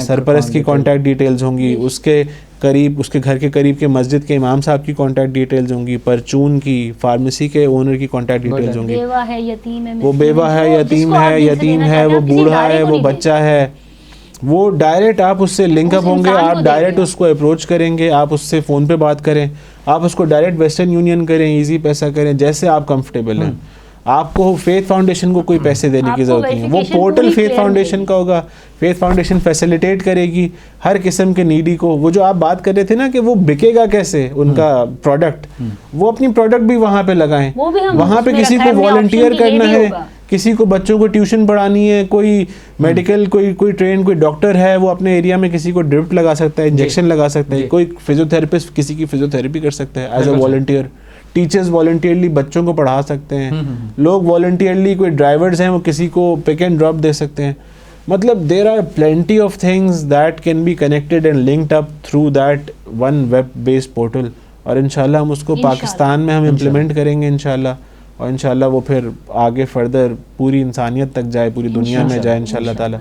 सरपरस्त की कॉन्टैक्ट डिटेल्स होंगी, उसके करीब, उसके घर के करीब के मस्जिद के इमाम साहब की कॉन्टैक्ट डिटेल्स होंगी, परचून की, फार्मेसी के ओनर की कॉन्टैक्ट डिटेल्स होंगी। बेवा है, यतीम है, वो बेवा है, यतीम है, वो बूढ़ा है, वो बच्चा है, वो डायरेक्ट आप उससे लिंकअप होंगे, आप डायरेक्ट उसको अप्रोच करेंगे, आप उससे फ़ोन पे बात करें, आप उसको डायरेक्ट वेस्टर्न यूनियन करें, इजी पैसा करें, जैसे आप कंफर्टेबल हैं। आपको फेथ फाउंडेशन को कोई पैसे देने की ज़रूरत नहीं है, वो पोर्टल फेथ फाउंडेशन का होगा। फेथ फाउंडेशन फैसिलिटेट करेगी हर किस्म के नीडी को। वो जो आप बात कर रहे थे ना कि वो बिकेगा कैसे उनका प्रोडक्ट, वो अपनी प्रोडक्ट भी वहाँ पे लगाएं। वहाँ पे किसी को वॉलंटियर करना है, किसी को बच्चों को ट्यूशन पढ़ानी है, कोई मेडिकल कोई ट्रेन कोई डॉक्टर है, वो अपने एरिया में किसी को ड्रिप लगा सकता है, इंजेक्शन लगा सकता है, कोई फिजियोथेरेपिस्ट किसी की फिजियोथेरेपी कर सकता है as a volunteer. Teachers voluntarily बच्चों को पढ़ा सकते हैं, लोग वॉलंटियरली, कोई ड्राइवर्स हैं वो किसी को पिक एंड ड्रॉप दे सकते हैं। मतलब there are plenty of things that can be connected and linked up through that one web based portal. और इंशाल्लाह हम उसको पाकिस्तान में हम इम्प्लीमेंट करेंगे इंशाल्लाह, और इंशाल्लाह वो फिर आगे फर्दर पूरी इंसानियत तक जाए, पूरी दुनिया में जाए इंशाल्लाह ताला।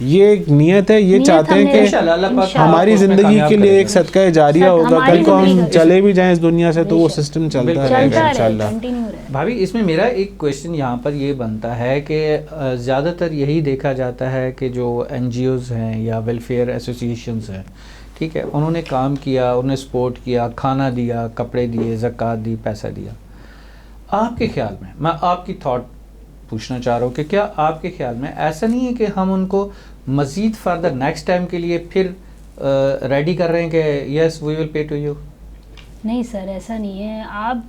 ये एक नियत है, ये चाहते हैं कि हमारी ज़िंदगी के लिए एक सदका जारिया होगा, कल को हम चले भी जाएं इस दुनिया से तो वो सिस्टम चलता रहेगा इंशाल्लाह। भाभी इसमें मेरा एक क्वेश्चन यहाँ पर ये बनता है कि ज़्यादातर यही देखा जाता है कि जो NGOs हैं या वेलफेयर एसोसिएशंस हैं, ठीक है, उन्होंने काम किया, उन्होंने सपोर्ट किया, खाना दिया, कपड़े दिए, ज़कात दी, पैसा दिया। आपके ख्याल में, मैं आपकी थॉट पूछना चाह रहा हूँ कि क्या आपके ख्याल में ऐसा नहीं है कि हम उनको मज़ीद फर्दर नेक्स्ट टाइम के लिए फिर रेडी कर रहे हैं कि yes we will pay to you? नहीं सर, ऐसा नहीं है। आप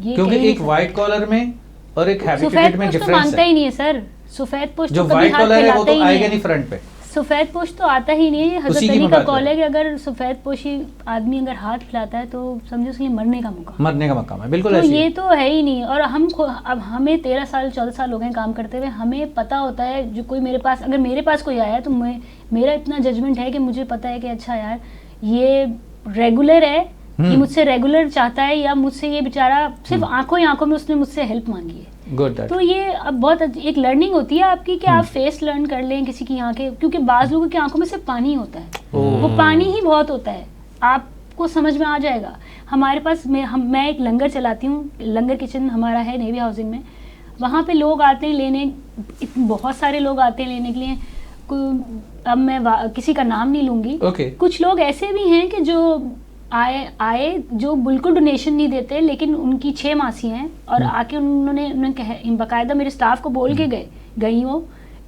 ये क्योंकि एक वाइट कॉलर में और एक हैबिटेट में डिफरेंस है। मांगता ही नहीं है सर, सफ़ेद पोस्ट जो वाइट कॉलर है वो तो आएगा नहीं फ्रंट पे, सफ़ेद पोश तो आता ही नहीं है। हज़रत अली का कॉल है कि अगर सफ़ेद पोशी आदमी अगर हाथ फैलाता है तो समझो उसके लिए मरने का मौका है। बिल्कुल तो ये तो है ही नहीं। और हम अब हमें 13 साल 14 साल हो गए काम करते हुए, हमें पता होता है जो कोई मेरे पास, अगर मेरे पास कोई आया है तो मेरा इतना जजमेंट है कि मुझे पता है कि अच्छा यार ये रेगुलर है, ये मुझसे रेगुलर चाहता है, या मुझसे ये बेचारा सिर्फ आंखों ही आंखों में उसने मुझसे हेल्प मांगी है। तो ये अब बहुत एक लर्निंग होती है आपकी कि आप फेस लर्न कर लें किसी की आंखें, क्योंकि बाज़ लोगों की आंखों में सिर्फ पानी होता है, वो पानी ही बहुत होता है, आपको समझ में आ जाएगा। हमारे पास मैं एक लंगर चलाती हूँ, लंगर किचन हमारा है नेवी हाउसिंग में। वहाँ पे लोग आते हैं लेने, बहुत सारे लोग आते हैं लेने के लिए। अब मैं किसी का नाम नहीं लूँगी। कुछ लोग ऐसे भी हैं कि जो आए जो बिल्कुल डोनेशन नहीं देते, लेकिन उनकी 6 मासी हैं और आके उन्होंने बाकायदा मेरे स्टाफ को बोल के गई हो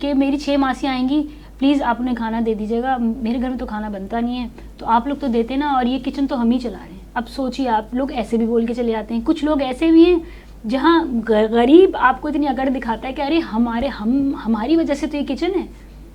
कि मेरी 6 मासी आएंगी, प्लीज़ आप उन्हें खाना दे दीजिएगा, मेरे घर में तो खाना बनता नहीं है, तो आप लोग तो देते ना, और ये किचन तो हम ही चला रहे हैं। अब सोचिए, आप लोग ऐसे भी बोल के चले जाते हैं। कुछ लोग ऐसे भी हैं जहाँ गरीब आपको इतनी अकड़ दिखाता है कि अरे हमारी वजह से तो ये किचन है,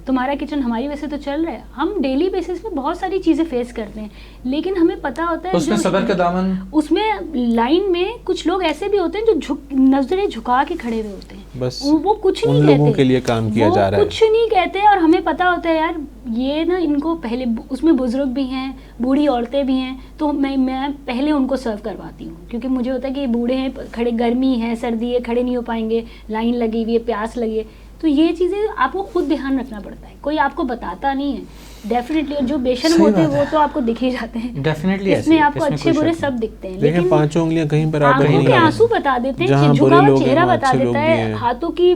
तुम्हारा किचन हमारी वजह से तो चल रहा है। हम डेली बेसिस पे बहुत सारी चीज़ें फेस करते हैं, लेकिन हमें पता होता है उसमें सब्र का दामन, उसमें लाइन में कुछ लोग ऐसे भी होते हैं जो नजरें झुका के खड़े हुए होते हैं, बस वो कुछ नहीं कहते, लोगों के लिए काम किया जा रहा है, कुछ नहीं कहते। और हमें पता होता है यार ये ना, इनको पहले, उसमें बुजुर्ग भी हैं, बूढ़ी औरतें भी हैं, तो मैं पहले उनको सर्व करवाती हूँ, क्योंकि मुझे होता है कि बूढ़े हैं, खड़े, गर्मी है, सर्दी है, खड़े नहीं हो पाएंगे, लाइन लगी हुई है, प्यास लगी है, तो ये चीज़ें आपको खुद ध्यान रखना पड़ता है, कोई आपको बताता नहीं है। डेफिनेटली, और जो बेशर्म होते हैं वो तो आपको दिख ही जाते हैं, डेफिनेटली इसमें आपको अच्छे बुरे सब दिखते हैं, लेकिन पांचों उंगलियां कहीं बराबर नहीं आंखों के है। आंसू बता देते हैं, जहाँ झुका बुरे हुआ लोग हैं, चेहरा वहाँ बता अच्छे लोग देता भी है, हैं। हाथों की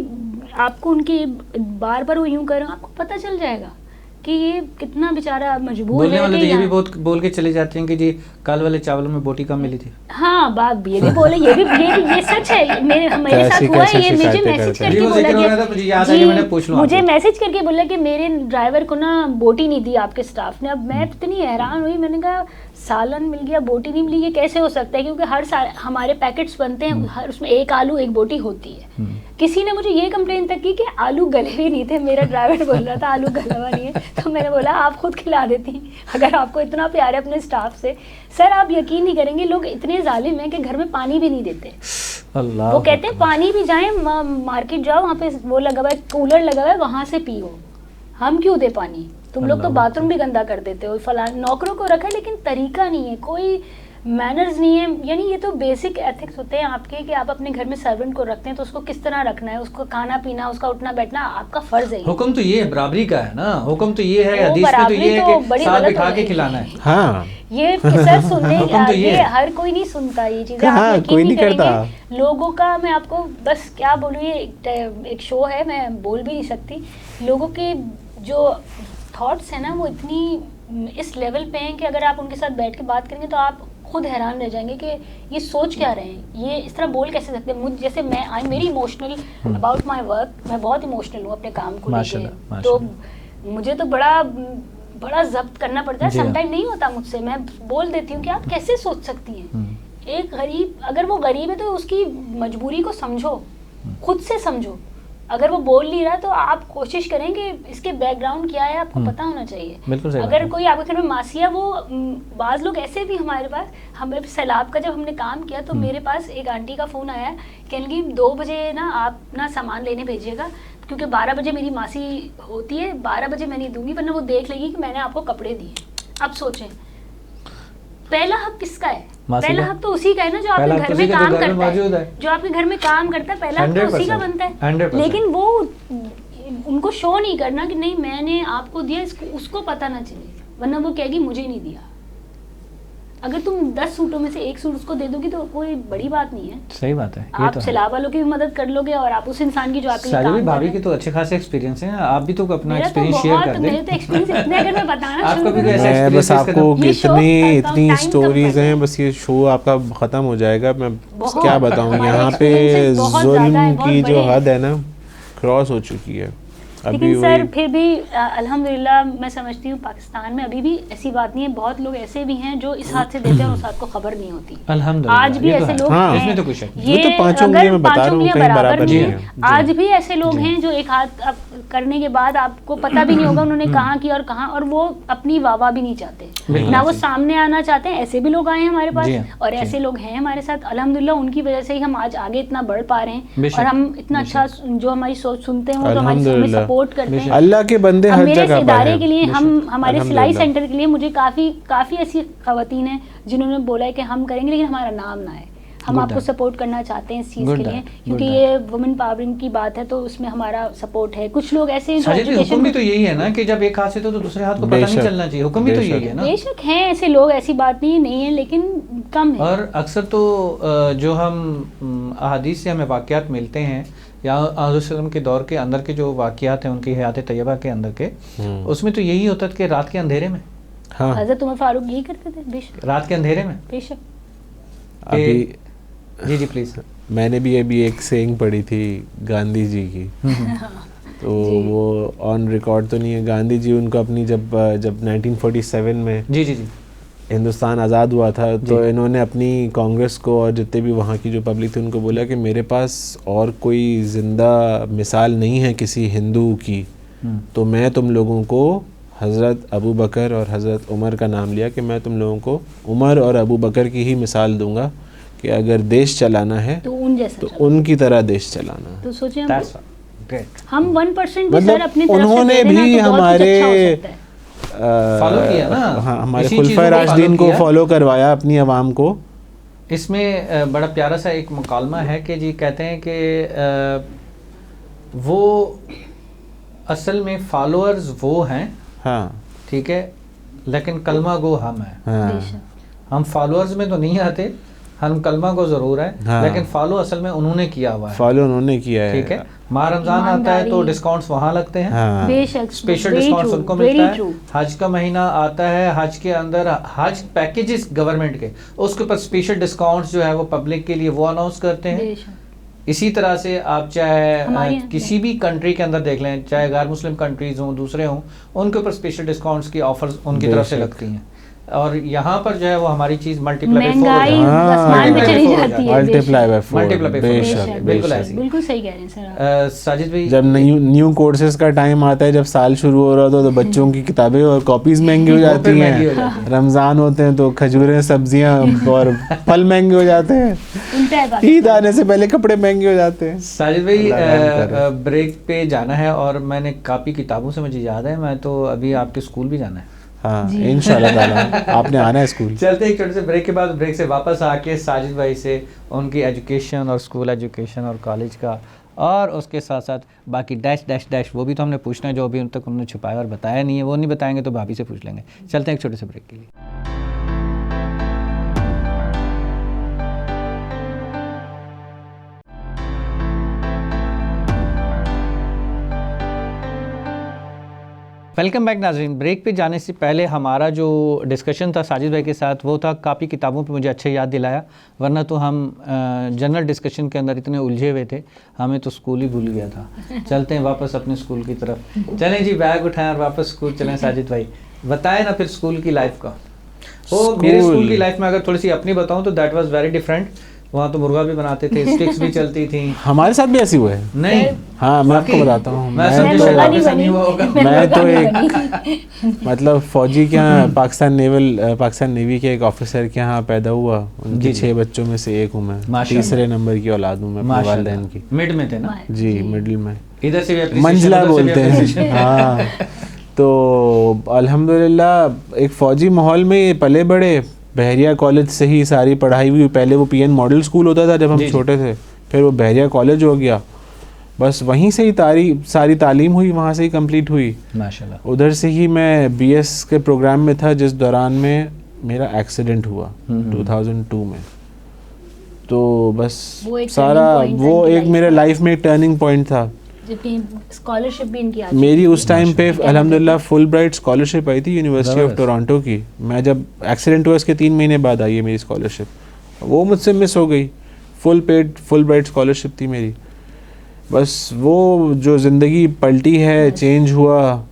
आपको उनके बार बार वो यूं कर रहे हैं, आपको पता चल जाएगा कि ये कितना बेचारा मजबूर बोलने है वाले कि तो ये भी यहाँ- बहुत बोल के चले जाते हैं कि जी कल वाले चावलों में बोटी कम मिली थी। हाँ, बात ये भी बोले, ये सच है, मेरे साथ कैसी हुआ है, कैसी ये मुझे शिकायतें मैसेज करते हैं। करके जी, वो बोला जिक्र हो रहा था, मुझे याद आया कि मैंने पूछ लूं मुझे आपसे। मैसेज करके बोला कि मेरे ड्राइवर को ना बोटी नहीं दी आपके स्टाफ ने। अब मैं इतनी हैरान हुई, मैंने कहा सालन मिल गया, बोटी नहीं मिली, ये कैसे हो सकता है, क्योंकि हर साल हमारे पैकेट्स बनते हैं, हर उसमें एक आलू एक बोटी होती है। किसी ने मुझे ये कंप्लेन तक की कि आलू गले भी नहीं थे, मेरा ड्राइवर बोल रहा था आलू गला हुआ नहीं है, तो मैंने बोला आप खुद खिला देती अगर आपको इतना प्यार है अपने स्टाफ से। सर आप यकीन नहीं करेंगे, लोग इतने जालिम हैं कि घर में पानी भी नहीं देते। अल्लाह, वो कहते हैं पानी भी जाए, मार्केट जाओ, वहाँ पे वो लगा हुआ है, कूलर लगा हुआ है, वहाँ से पियो, हम क्यों दे पानी, तुम लोग तो बाथरूम भी गंदा कर देते हो। फला नौकरों को रखा है, लेकिन तरीका नहीं है, कोई मैनर्स नहीं है। यानी ये तो बेसिक एथिक्स होते हैं आपके कि आप अपने घर में सर्वेंट को रखते हैं तो उसको किस तरह रखना है, उसको खाना पीना, उसका उठना बैठना आपका फर्ज है। हुक्म तो ये है, बराबरी का है ना, हुक्म तो ये है, वो हदीस में तो बराबरी ये तो है कि बड़ी साथ गलत बिठा हो के गई। खिलाना है। हाँ, ये सर सुनने हुक्म तो ये ये है। हर कोई नहीं सुनता ये चीजें, हाँ, आप यकीन कोई नहीं नहीं करता। करेंगे। लोगों का मैं आपको बस क्या बोलूँ, ये एक शो है, मैं बोल भी नहीं सकती। लोगों के जो थॉट्स है ना वो इतनी इस लेवल पे हैं कि अगर आप उनके साथ बैठ के बात करेंगे तो आप खुद हैरान रह जाएंगे कि ये सोच क्या रहे हैं, ये इस तरह बोल कैसे सकते हैं। मुझ जैसे मैं आई मेरी इमोशनल अबाउट माय वर्क, मैं बहुत इमोशनल हूँ अपने काम को लेके, माशाल्लाह, तो माशाल्लाह। मुझे तो बड़ा जब्त करना पड़ता है। जी हाँ। समटाइम नहीं होता मुझसे, मैं बोल देती हूँ कि आप कैसे सोच सकती हैं। एक गरीब, अगर वो गरीब है तो उसकी मजबूरी को समझो, खुद से समझो। अगर वो बोल नहीं रहा तो आप कोशिश करें कि इसके बैकग्राउंड क्या है, आपको पता होना चाहिए। बिल्कुल सही बात अगर है। कोई आपके घर में मासी है, वो बाज़ लोग ऐसे भी हमारे पास, हमें सैलाब का जब हमने काम किया तो मेरे पास एक आंटी का फ़ोन आया, कहने 2 बजे ना आप ना सामान लेने भेजिएगा, क्योंकि 12 बजे मेरी मासी होती है, 12 बजे मैं नहीं दूंगी वरना वो देख लेगी कि मैंने आपको कपड़े दिए। अब सोचें, पहला हक किसका है? मासी पहला का। हक तो उसी का है ना जो पहला आपके हक घर तो में उसी का काम जो घर में करता मौजूद है, है। जो आपके घर में काम करता है, पहला हक तो उसी का 100%, बनता है। 100%। लेकिन वो उनको शो नहीं करना कि नहीं मैंने आपको दिया, इसको उसको पता ना चले, वरना वो कहेगी मुझे नहीं दिया। अगर तुम 10 सूटों में से एक सूट उसको दे दोगी तो कोई बड़ी बात नहीं है। सही बात है, ये आप तो है। सैलाब वालों की भी मदद कर लोगे और आप उस इंसान की जो आपके लिए साजवी काम कर भाभी रहा के है। तो अच्छे खासे एक्सपीरियंस हैं, आप भी तो अपना मेरा तो एक्सपीरियंस शेयर बहुत, कर मेरे दें। तो एक्सपीरियंस इतने, अगर मैं बताना आपको शुरू भी करूं ऐसा तो- मैं experience बस आपको ये शो इतनी time कम स्टोरीज करता है। हैं, बस ये शो आपका ख़त्म हो जाएगा। मैं बहुत, क्या बताऊँ, हमारे यहाँ पे experiences बहुत ज़्यादा जुल्म हैं, बहुत की जो बड़े हैं। हद है ना, क्रॉस हो चुकी है। अभी लेकिन सर वही फिर भी अल्हम्दुलिल्लाह मैं समझती हूँ पाकिस्तान में अभी भी ऐसी बात नहीं है। बहुत लोग ऐसे भी हैं जो इस हाथ से देते हैं और उस हाथ को खबर नहीं होती। अल्हम्दुलिल्लाह, आज भी ये तो ऐसे है। लोग हाँ, हैं। इसमें तो कुछ शक नहीं। वो तो पांचों अगर उंगलियां मैं बता रहा हूँ, उंगलियां कहीं बराबर बराबर नहीं नहीं है। है। आज भी ऐसे लोग हैं जो एक हाथ अब करने के बाद आपको पता भी नहीं होगा उन्होंने कहाँ किया और कहाँ, और वो अपनी वाह भी नहीं चाहते, ना वो सामने आना चाहते हैं। ऐसे भी लोग आए हैं हमारे पास जी हाँ, और ऐसे लोग हैं हमारे साथ। अल्हम्दुलिल्लाह उनकी वजह से ही हम आज आगे इतना बढ़ पा रहे हैं बेशक, और हम इतना अच्छा जो हमारी सोच सुनते हैं वो तो हमारी अल्हम्दुलिल्लाह। सपोर्ट करते हैं। अल्लाह के बंदे अब हर मेरे इस जगह पर इदारे हैं। के लिए हम हमारे सिलाई अल्हम्दुलिल्लाह। सेंटर के लिए मुझे काफ़ी ऐसी खवातीन हैं जिन्होंने बोला है कि हम करेंगे लेकिन हमारा नाम ना है। हम Good आपको है। सपोर्ट करना चाहते हैं इस चीज़ Good के है, लिए, good क्योंकि है। ये वुमेन पावरिंग की बात है तो उसमें हमारा सपोर्ट है। कुछ लोग ऐसे हैं जो साजिद जी, education हुक्म भी को- तो यही है ना कि जब एक हाथ से तो दूसरे हाथ को पता नहीं बेशक, चलना चाहिए। हुक्म भी तो यही बेशक। है ना। बेशक हैं ऐसे लोग, ऐसी बात नहीं है, लेकिन कम है। और अक्सर तो जो हम अहादीस से हमें वाक़यात मिलते हैं या आज़म के दौर के अंदर के जो वाक़यात हैं उनकी हयात तैयबा के अंदर के, उसमें तो यही होता था कि रात के अंधेरे में, हाँ, हज़रत उमर फारूक यही करते थे। बेशक रात के अंधेरे में। बेशक। अभी जी जी प्लीज़। मैंने भी अभी एक सेइंग पढ़ी थी गांधी जी की, तो वो ऑन रिकॉर्ड तो नहीं है। गांधी जी उनको अपनी जब 1947 में जी जी जी हिंदुस्तान आज़ाद हुआ था तो इन्होंने अपनी कांग्रेस को और जितने भी वहाँ की जो पब्लिक थी उनको बोला कि मेरे पास और कोई ज़िंदा मिसाल नहीं है किसी हिंदू की, तो मैं तुम लोगों को हज़रत अबू बकर और हज़रत उमर का नाम लिया कि मैं तुम लोगों को उमर और अबू बकर की ही मिसाल दूंगा कि अगर देश चलाना है तो उन जैसा तो चलो। उनकी तरह देश चलाना है। तो सोचिए That's great। हम 1% भी सर मतलब अपनी तरफ से उन्होंने दे देना भी तो बहुत कुछ हमारे अच्छा हो सकता है। फॉलो किया ना, हाँ, हमारे इसी खुलफा चीज़ों को राशिदीन को follow किया। फॉलो करवाया अपनी आवाम को। इसमें बड़ा प्यारा सा एक मुकालमा है कि जी कहते हैं कि वो असल में फॉलोअर्स वो हैं, हाँ ठीक है, लेकिन कलमा गो हम हैं। हाँ हम फॉलोअर्स में तो नहीं आते, हम कलमा को जरूर है, हाँ। लेकिन फॉलो असल में उन्होंने किया हुआ है, फॉलो उन्होंने किया है। ठीक है। माह रमजान आता है तो डिस्काउंट्स वहाँ लगते हैं, हाँ बेशक स्पेशल डिस्काउंट्स उनको मिलता है। हज का महीना आता है, हज के अंदर हज पैकेजेस गवर्नमेंट के, उसके ऊपर स्पेशल डिस्काउंट्स जो है वो पब्लिक के लिए वो अनाउंस करते हैं। इसी तरह से आप चाहे किसी भी कंट्री के अंदर देख लें, चाहे गैर मुस्लिम कंट्रीज हों, दूसरे हों, उनके ऊपर स्पेशल डिस्काउंट्स की ऑफर्स उनकी तरफ से लगती हैं। और यहाँ पर जो है वो हमारी चीज मल्टीप्लाई बिल्कुल ऐसी। बिल्कुल सही कह रहे हैं सर साजिद भाई, जब न्यू कोर्सेज का टाइम आता है, जब साल शुरू हो रहा होता है, तो बच्चों की किताबें और कॉपीज महंगी हो जाती हैं। रमजान होते हैं तो खजूरें, सब्जियां और फल महंगे हो जाते हैं। ईद आने से पहले कपड़े महंगे हो जाते हैं। साजिद भाई ब्रेक पे जाना है और मैंने कापी किताबों से मुझे याद है, मैं तो अभी आपके स्कूल भी जाना है। हाँ इंशाल्लाह ताला आपने आना है स्कूल। चलते एक छोटे से ब्रेक के बाद, ब्रेक से वापस आके साजिद भाई से उनकी एजुकेशन और स्कूल एजुकेशन और कॉलेज का और उसके साथ साथ बाकी डैश डैश डैश वो भी तो हमने पूछना है, जो अभी उन तक उन्होंने छुपाया और बताया नहीं है, वो नहीं बताएंगे तो भाभी से पूछ लेंगे। चलते हैं एक छोटे से ब्रेक के लिए। वेलकम बैक नाज़रीन। ब्रेक पे जाने से पहले हमारा जो डिस्कशन था साजिद भाई के साथ, वो था कापी किताबों पे मुझे अच्छे याद दिलाया, वरना तो हम जनरल डिस्कशन के अंदर इतने उलझे हुए थे, हमें तो स्कूल ही भूल गया था। चलते हैं वापस अपने स्कूल की तरफ। चलें जी, बैग उठाएं और वापस स्कूल चलें। साजिद भाई बताएं ना फिर स्कूल की लाइफ का। वो मेरे स्कूल की लाइफ में अगर थोड़ी सी अपनी बताऊँ तो दैट वाज वेरी डिफरेंट। वहाँ तो मुर्गा भी बनाते थे, स्टिक्स भी चलती थी। हमारे साथ भी ऐसी हुआ है। नहीं, हाँ मैं आपको बताता हूँ। मैं तो एक मतलब फौजी के यहाँ पाकिस्तान नेवी के एक ऑफिसर के यहाँ पैदा हुआ। उनके 6 बच्चों में से एक हूँ मैं, तीसरे नंबर की औलाद हूँ मैं अपने वालिदैन की। मिड में थे ना जी, मिडिल में, इधर से भी मंजिला बोलते हैं। हाँ तो अल्हम्दुलिल्लाह एक फ़ौजी माहौल में पले बड़े। बहरिया कॉलेज से ही सारी पढ़ाई हुई। पहले वो पीएन मॉडल स्कूल होता था जब हम छोटे थे, फिर वो बहरिया कॉलेज हो गया। बस वहीं से ही सारी तालीम हुई, वहाँ से ही कंप्लीट हुई माशाल्लाह। उधर से ही मैं बीएस के प्रोग्राम में था, जिस दौरान में मेरा एक्सीडेंट हुआ 2002 में। तो बस सारा वो एक मेरे लाइफ में एक टर्निंग पॉइंट था। स्कॉलरशिप भी इनकी मेरी उस टाइम पे अल्हम्दुलिल्लाह फुल ब्राइट स्कॉलरशिप आई थी यूनिवर्सिटी ऑफ टोरंटो की। मैं जब एक्सीडेंट हुआ इसके 3 महीने बाद आई है मेरी स्कॉलरशिप, वो मुझसे मिस हो गई। फुल ब्राइट स्कॉलरशिप थी मेरी। बस वो जो ज़िंदगी पलटी है, चेंज हुआ,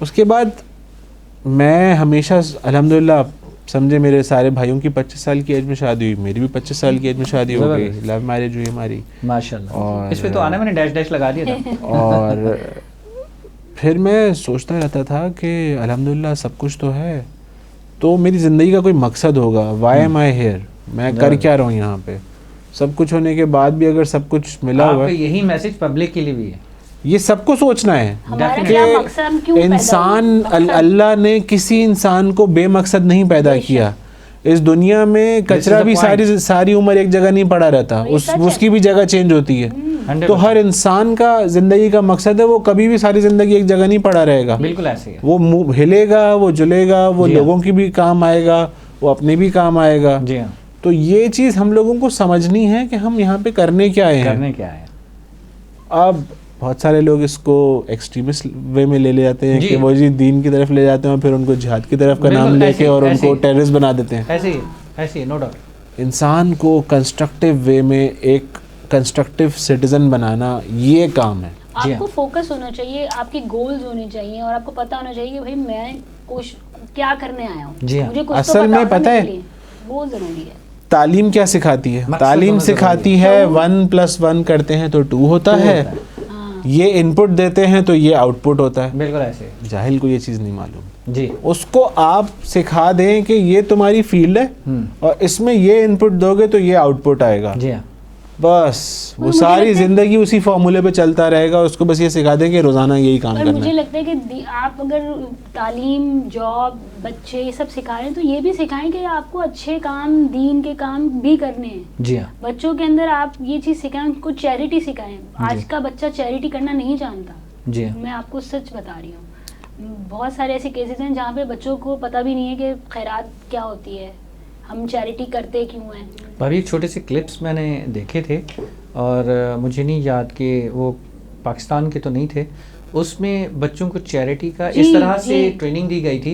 उसके बाद मैं हमेशा अल्हम्दुलिल्लाह समझे मेरे सारे भाइयों की 25 साल की एज में शादी हुई, मेरी भी 25 साल की एज में शादी हो गई, लव मैरिज हुई हमारी माशाल्लाह। और इस पे तो आने मैंने डैश डैश लगा दिया था। और फिर मैं सोचता रहता था कि अल्हम्दुलिल्लाह सब कुछ तो है, तो मेरी ज़िंदगी का कोई मकसद होगा। वाई एम आई हियर, मैं कर क्या रहा हूँ यहाँ पे। सब कुछ होने के बाद भी अगर सब कुछ मिला हुआ है, यही मैसेज पब्लिक के लिए भी है, ये सबको सोचना है कि इंसान, अल्लाह ने किसी इंसान को बेमकसद नहीं पैदा किया। इस दुनिया में कचरा भी सारी उम्र एक जगह नहीं पड़ा रहता, उसकी भी जगह चेंज होती है। तो हर इंसान का जिंदगी का मकसद है, वो कभी भी सारी जिंदगी एक जगह नहीं पड़ा रहेगा। बिल्कुल ऐसे है। वो हिलेगा, वो जुलेगा, वो लोगों की भी काम आएगा, वो अपने भी काम आएगा। जी हाँ। तो ये चीज़ हम लोगों को समझनी है कि हम यहाँ पे करने क्या आए हैं। अब बहुत सारे लोग इसको एक्सट्रीमिस्ट वे में ले जाते हैं कि वो जी दीन की तरफ ले जाते हैं, फिर उनको जिहाद की तरफ का नाम लेके और उनको टेररिस्ट बना देते हैं। ऐसे ही नो डाउट। इंसान को कंस्ट्रक्टिव वे में एक कंस्ट्रक्टिव सिटीजन बनाना ये काम है। आपको फोकस होना चाहिए, आपके गोल्स होने चाहिए और आपको पता होना चाहिए कि भाई मैं क्या करने आया हूँ, मुझे कुछ असल में पता है वो जरूरी है। तालीम क्या सिखाती है? तालीम सिखाती है 1+1 करते हैं तो 2 होता है। ये इनपुट देते हैं तो ये आउटपुट होता है। बिल्कुल ऐसे। जाहिल को ये चीज़ नहीं मालूम जी। उसको आप सिखा दें कि ये तुम्हारी फील्ड है और इसमें ये इनपुट दोगे तो ये आउटपुट आएगा। जी हाँ। बस वो मुझे सारी लगता है- जिंदगी उसी फॉर्मूले पे चलता रहेगा, उसको बस ये सिखा दें कि रोजाना यही काम पर करना मुझे है। लगता है कि आप अगर तालीम, जॉब, बच्चे ये सब सिखाएं तो ये भी सिखाएं कि आपको अच्छे काम, दीन के काम भी करने हैं। जी हाँ, बच्चों के अंदर आप ये चीज़ सिखाएं, उनको चैरिटी सिखाएं। आज जी। का बच्चा चैरिटी करना नहीं जानता, जी हाँ, मैं आपको सच बता रही हूँ। बहुत सारे ऐसे केसेस हैं जहाँ पे बच्चों को पता भी नहीं है कि खैरात क्या होती है, हम चैरिटी करते क्यों हैं। भाभी एक छोटे से क्लिप्स मैंने देखे थे और मुझे नहीं याद कि वो पाकिस्तान के तो नहीं थे, उसमें बच्चों को चैरिटी का इस जी, तरह से जी। ट्रेनिंग दी गई थी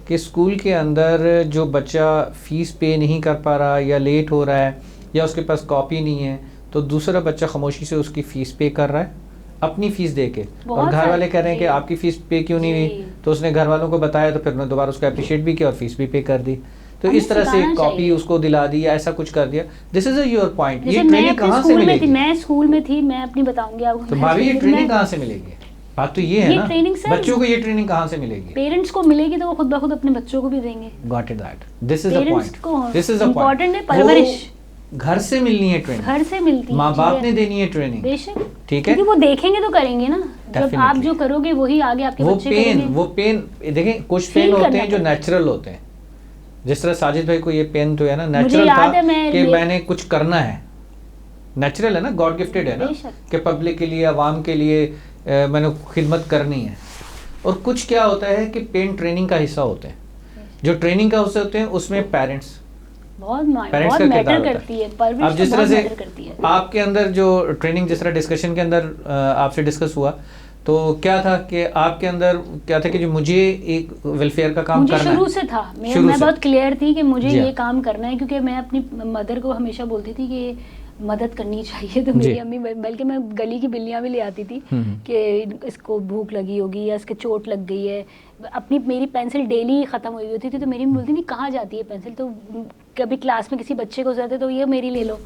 कि स्कूल के अंदर जो बच्चा फ़ीस पे नहीं कर पा रहा या लेट हो रहा है या उसके पास कॉपी नहीं है, तो दूसरा बच्चा खामोशी से उसकी फ़ीस पे कर रहा है अपनी फ़ीस दे के, और बहुत घर वाले कह रहे हैं कि जी। आपकी फ़ीस पे क्यों नहीं हुई, जी। तो उसने घर वालों को बताया, तो फिर उन्होंने दोबारा उसको अप्रिशिएट भी किया और फ़ीस भी पे कर दी। तो हमें इस तरह से सिखाना कॉपी चाहिए। उसको दिला दी या ऐसा कुछ कर दिया। This is your point. ये जैसे मैं ट्रेनिंग अपने कहाँ से स्कूल में थी, मिलेगी? मैं स्कूल में थी, मैं अपनी बताऊंगी आपको। तो मैं भाभी ये स्कूल में- ट्रेनिंग कहाँ से मिलेगी? बात तो ये है ये ना, ट्रेनिंग सर- बच्चों को ये ट्रेनिंग कहाँ से मिलेगी? पेरेंट्स को मिलेगी तो वो खुद ब खुद अपने बच्चों को भी देंगे। Got it that, this is the parents point, को दिस इज द इम्पोर्टेंट है परवरिश, घर से मिलनी है ट्रेनिंग, घर से मिलती है माँ बाप चीजें। ने देनी है ट्रेनिंग, बेशक, ठीक है। क्योंकि वो देखेंगे तो करेंगे ना, जब आप Definitely. जो करोगे वही आगे आपके वो बच्चे पेन, करेंगे। वो पेन देखें, कुछ Feel पेन होते करना हैं जो पड़ता है। नेचुरल होते हैं। जिस तरह साजिद भाई को ये पेन तो है ना, मुझे नेचुरल याद था है मैं- कि मैंने कुछ करना है, नेचुरल है ना, गॉड गिफ्टेड है ना, बेशक। कि पब्लिक के लिए, आवाम के लिए मैंने खिदमत करनी है। और कुछ क्या होता है कि पेन ट्रेनिंग का हिस्सा होते हैं, जो ट्रेनिंग का हिस्सा होते हैं उसमें पेरेंट्स बहुत पेरेंट्स का मैटर किरदार होता करती है, अब परवरिश जिस तो तरह बहुत से मैटर करती है। आपके अंदर जो ट्रेनिंग, जिस तरह डिस्कशन के अंदर आपसे डिस्कस हुआ, तो क्या था कि आपके अंदर क्या था कि जो मुझे एक वेलफेयर का काम मुझे करना शुरू है। से था, शुरू मैं से। बहुत क्लियर थी कि मुझे जी हाँ। ये काम करना है, क्योंकि मैं अपनी मदर को हमेशा बोलती थी कि मदद करनी चाहिए। तो जी। मेरी अम्मी, बल्कि मैं गली की बिल्लियाँ भी ले आती थी कि इसको भूख लगी होगी या इसके चोट लग गई है। अपनी मेरी पेंसिल डेली ख़त्म हुई होती थी, तो मेरी बोलती थी कहाँ जाती है पेंसिल, तो कभी क्लास में किसी बच्चे को ज़रूरत है तो ये मेरी ले लो,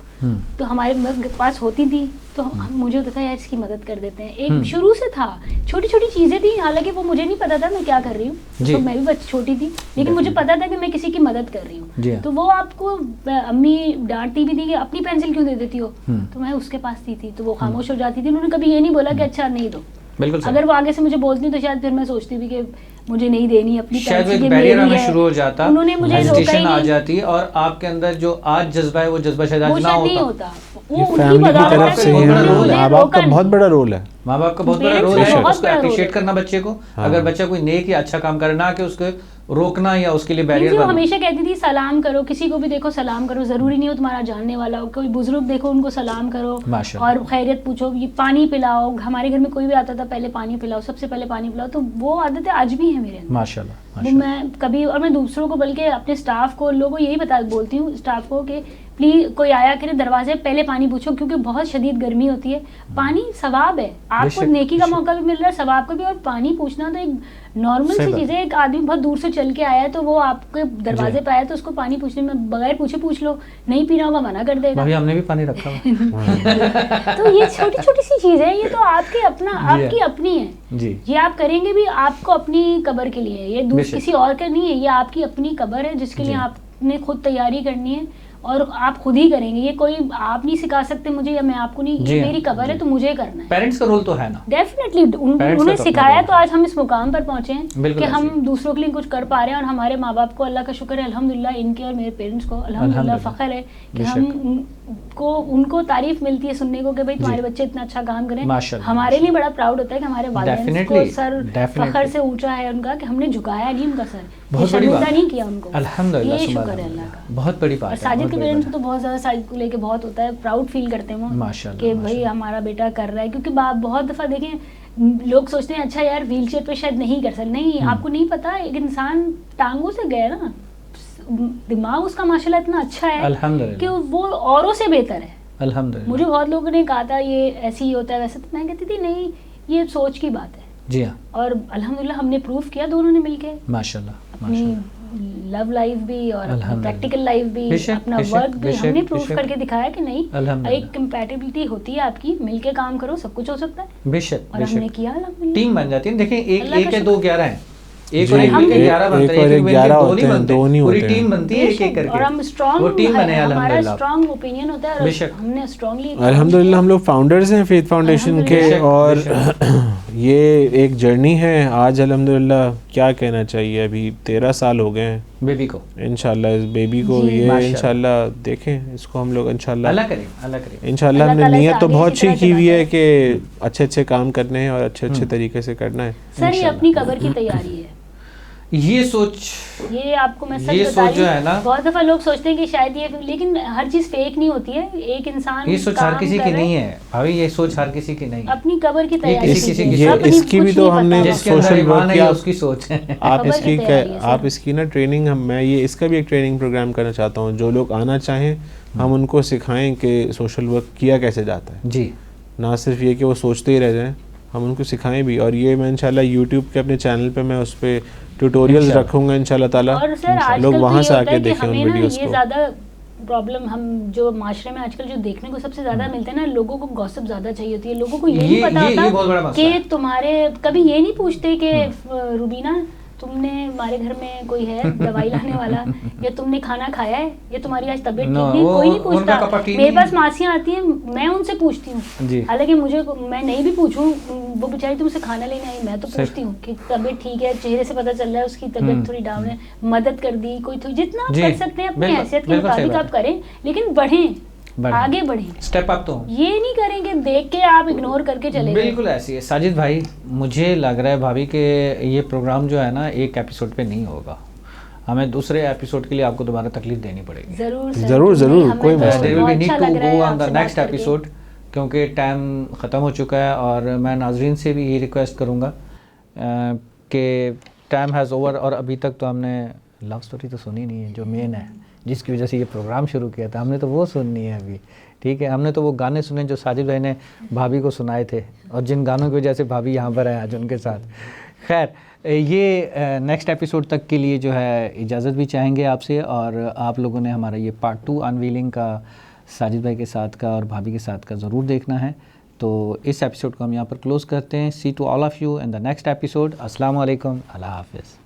तो हमारे पास होती थी, तो मुझे होता था यार इसकी मदद कर देते हैं। एक शुरू से था, छोटी छोटी चीज़ें थी, हालांकि वो मुझे नहीं पता था मैं क्या कर रही हूँ, जी। तो मैं भी बच्ची छोटी थी, लेकिन मुझे पता था कि मैं किसी की मदद कर रही जी हूँ। हाँ। तो वो आपको अम्मी डांटती भी थी कि अपनी पेंसिल क्यों दे देती हो, तो मैं उसके पास थी तो वो खामोश हो जाती थी। उन्होंने कभी ये नहीं बोला कि अच्छा नहीं दो, बिल्कुल सही। अगर वो आगे से मुझे बोलती तो शायद फिर मैं सोचती भी कि मुझे नहीं देनी अपनी शायद वो पेंसिल, एक ये बैरियर मेरी आना है। शुरू हो जाता, उन्होंने मुझे रोका ही हेजिटेशन आ नहीं, जाती, और आपके अंदर जो आज जज्बा है वो जज्बा शायद वो आज ना शायद नहीं होता। होता। वो ये उनकी फैमिली की बगावत तरफ है से कि ही बड़ा उन्होंने रोल है। मुझे माँ बाप का रोका बहुत बड़ा रोल है। माँ बाप का बहुत बड़ा Parents रोल का है बहुत उसको बड़ा रोल अप्रिशिएट है। करना बच्चे को, हाँ। अगर बच्चा कोई नेक या अच्छा काम करे, ना कि उसको रोकना या उसके लिए बैरियर वो बनना। हमेशा कहती थी सलाम करो, किसी को भी देखो सलाम करो, जरूरी नहीं हो तुम्हारा जानने वाला हो, कोई बुजुर्ग देखो उनको सलाम करो माशाल्लाह। और खैरियत पूछो, ये पानी पिलाओ। हमारे घर में कोई भी आता था पहले पानी पिलाओ, सबसे पहले पानी पिलाओ, तो वो आदतें आज भी हैं मेरे अंदर। माशाल्लाह, वो माशाल्लाह। मैं कभी, और मैं दूसरों को, बल्कि अपने स्टाफ को, लोगों को यही बोलती हूँ स्टाफ को कि प्लीज कोई आया करे दरवाजे पहले पानी पूछो, क्योंकि बहुत शदीद गर्मी होती है। पानी सवाब है, आपको बेशक, नेकी का बेशक। मौका भी मिल रहा है, सवाब का भी, और पानी पूछना तो एक नॉर्मल सही सी बात चीज़ है। एक आदमी बहुत दूर से चल के आया है तो वो आपके दरवाजे पे आया तो उसको पानी पूछने में बगैर पूछे पूछ लो, नहीं पीना होगा मना कर देगा। भाभी हमने भी पानी रखा हुआ। तो ये छोटी छोटी सी चीज़ है, ये तो आपके अपना, जी। आपकी अपनी है। जी। ये आप करेंगे भी आपको अपनी कब्र के लिए, ये बेशक। किसी और का नहीं है, ये आपकी अपनी कब्र है जिसके लिए जी। आपने खुद तैयारी करनी है और आप खुद ही करेंगे। ये कोई आप नहीं सिखा सकते मुझे या मैं आपको नहीं, जी ये हाँ, मेरी कब्र है जी। तो मुझे करना है। पेरेंट्स का रोल तो है ना, डेफिनेटली Parents उन्हें का तो सिखाया अपना तो आज हम इस मुकाम पर पहुंचे हैं बिल्कुल कि हम ऐसे ही। दूसरों के लिए कुछ कर पा रहे हैं। और हमारे माँ बाप को अल्लाह का शुक्र है, अल्हम्दुलिल्लाह, इनके और मेरे पेरेंट्स को अल्हम्दुलिल्लाह अल्हम्दुलिल्लाह। फ़ख्र है कि बेशक। हम उनको तारीफ मिलती है सुनने को कि भाई तुम्हारे जी। बच्चे इतना अच्छा काम करें। माशाल्लाह, हमारे लिए बड़ा प्राउड होता है कि हमारे वालिदैन को Definitely, सर definitely। फ़ख्र से ऊंचा है उनका कि हमने झुकाया नहीं उनका सर, बहुत बड़ी शर्मिंदा बात। नहीं किया उनको। अल्हम्दुलिल्लाह, ये सुभान शुक्र है अल्लाह। अल्लाह का। बहुत बड़ी बात और है, साजिद बहुत के बड़ी पेरेंट्स बात को तो बहुत ज़्यादा साजिद को लेके बहुत होता है, प्राउड फील करते हैं वो माशाल्लाह, कि भाई माशाल्लाह। हमारा बेटा कर रहा है। क्योंकि बहुत दफ़ा देखें लोग सोचते हैं अच्छा यार व्हील चेयर पे शायद नहीं कर सकते, नहीं, आपको नहीं पता, एक इंसान टांगों से गया ना, दिमाग उसका माशाल्लाह इतना अच्छा है कि अल्हम्दुलिल्लाह, वो औरों से बेहतर है। अल्हम्दुलिल्लाह। मुझे बहुत लोगों ने कहा था ये ऐसे ही होता है वैसे, तो मैं कहती थी नहीं, ये सोच की बात है। जी हाँ, और अल्हम्दुलिल्लाह हमने प्रूफ किया दोनों ने मिलके, माशाल्लाह, अपनी माशाल्लाह। लव लाइफ भी और अल्हम्दुलिल्लाह। प्रैक्टिकल लाइफ भी, बेशक, अपना बेशक, वर्क भी बेशक, हमने प्रूफ बेशक। करके दिखाया कि नहीं, अल्हम्दुलिल्लाह। एक कंपैटिबिलिटी होती है आपकी, मिलके काम करो सब कुछ हो सकता है। बेशक, और हमने बेशक। किया अल्हम्दुलिल्लाह। टीम बन जाती है। देखिए, एक अल्लाह का एक है, शुक्र। दो 11 हैं। एक और एक हम- 11 बनते हैं, एक और एक 11 दो होते नहीं हैं, बनते, दो नहीं पूरी होते टीम हैं। बनती है एक एक करके और हम स्ट्रांग वो टीम बने हमारा अल्हम्दुलिल्लाह। स्ट्रांग ओपिनियन होता है और बेशक। हमने स्ट्रांगली अल्हम्दुलिल्लाह हम लोग फाउंडर्स हैं फेथ फाउंडेशन के, बेशक, और ये एक जर्नी है। आज अल्हम्दुलिल्लाह क्या कहना चाहिए, अभी 13 साल हो गए हैं बेबी को इंशाल्लाह इस बेबी को। जी, ये माशाल्लाह। इंशाल्लाह देखें इसको हम लोग इंशाल्लाह अल्लाह करे, अल्लाह करे। इंशाल्लाह अल्लाह हमने ताला नीयत से तो आगे बहुत इसी अच्छी तरह की हुई है चलाता कि अच्छे अच्छे काम करने हैं और अच्छे अच्छे तरीके से करना है। सर ये अपनी कबर की तैयारी है। ये सोच ये आपको मैं सच ये बता सोच रही जो हूँ, है ना- बहुत दफा लोग सोचते हैं कि शायद ये, लेकिन हर चीज फेक नहीं होती है। एक इंसान ये सोच हर काम किसी कर की रहा है, नहीं है भाभी, ये सोच हर किसी की नहीं है। अपनी कबर की तैयारी किसी- किसी- कीजिए। ये अपनी इसकी भी कुछ तो नहीं हमने पता जिसके होगा। अंदर सोशल ईमान वर्क है किया। ये उसकी सोच है। आप खबर इसकी की तैयारी है सर। आप इसकी ना ट्रेनिंग मैं ये इसका भी एक ट्रेनिंग प्रोग्राम करना चाहता हूँ। जो लोग आना चाहें हम उनको सिखाएं कि सोशल वर्क किया कैसे जाता है, जी ना सिर्फ ये कि वो सोचते ही रह जाएं, हम उनको सिखाएं भी। और ये मैं इंशाल्लाह यूट्यूब के अपने चैनल पे मैं उस पर ट्यूटोरियल्स इंशाल्लाह। रखूँगा इंशाल्लाह ताला। और सर आजकल लोग तो वहाँ ये से होता आके है कि देखें उन हमें ना वीडियोस ये को। ज्यादा प्रॉब्लम हम जो माशरे में आजकल जो देखने को सबसे ज्यादा मिलता है ना, लोगों को गॉसिप ज्यादा चाहिए होती है। लोगों को ये नहीं पता ये बहुत बड़ा होता मसला है। कि तुम्हारे कभी ये नहीं पूछते कि रुबीना तुमने हमारे घर में कोई है दवाई लाने वाला, या तुमने खाना खाया है, या तुम्हारी आज तबीयत No, ठीक नहीं, वो कोई नहीं उनका पूछता। कपा की मेरे नहीं पास मासियाँ आती हैं, मैं उनसे पूछती जी। हूँ। हालांकि मुझे मैं नहीं भी पूछूं, वो बेचारी तुमसे खाना लेने आई, मैं तो सही। पूछती हूँ कि तबीयत ठीक है, चेहरे से पता चल रहा है उसकी तबीयत थोड़ी डाउन है, मदद कर दी कोई, तो जितना आप जी, कर सकते हैं अपनी बिल्कुल, हैसियत के बिल्कुल सही मुताबिक बात आप करें, लेकिन बढ़ें, बढ़ें। आगे बढ़ें। स्टेप अप तो ये नहीं करेंगे देख के आप इग्नोर करके चले गए। बिल्कुल ऐसी है। साजिद भाई मुझे लग रहा है भाभी कि ये प्रोग्राम जो है ना एक एपिसोड पे नहीं होगा, हमें दूसरे एपिसोड के लिए आपको दोबारा तकलीफ देनी पड़ेगी। जरूर सर, जरूर, क्यों जरूर, नहीं, हमें कोई तो मसला देयर विल बहुत बी नीड अच्छा टू लग रहा गो है ऑन द आपसे बात नेक्स्ट करके। एपिसोड, क्योंकि टाइम ख़त्म हो चुका है। और मैं नाजरीन से भी यही रिक्वेस्ट करूँगा कि टाइम हैज़ ओवर। और अभी तक तो हमने लव स्टोरी तो सुनी नहीं है, जो मेन है जिसकी वजह से ये प्रोग्राम शुरू किया था, हमने तो वो सुननी है अभी। ठीक है, हमने तो वो गाने सुने जो साजिद भाई ने भाभी को सुनाए थे, और जिन गानों की वजह से भाभी यहाँ पर है आज उनके साथ। खैर, ये नेक्स्ट एपिसोड तक के लिए जो है इजाज़त भी चाहेंगे आपसे। और आप लोगों ने हमारा ये पार्ट 2 अनवीलिंग का साजिद भाई के साथ का और भाभी के साथ का ज़रूर देखना है। तो इस एपिसोड को हम यहाँ पर क्लोज़ करते हैं। See to all of you in the next episode. अस्सलाम वालेकुम, अल्लाह हाफ़िज़।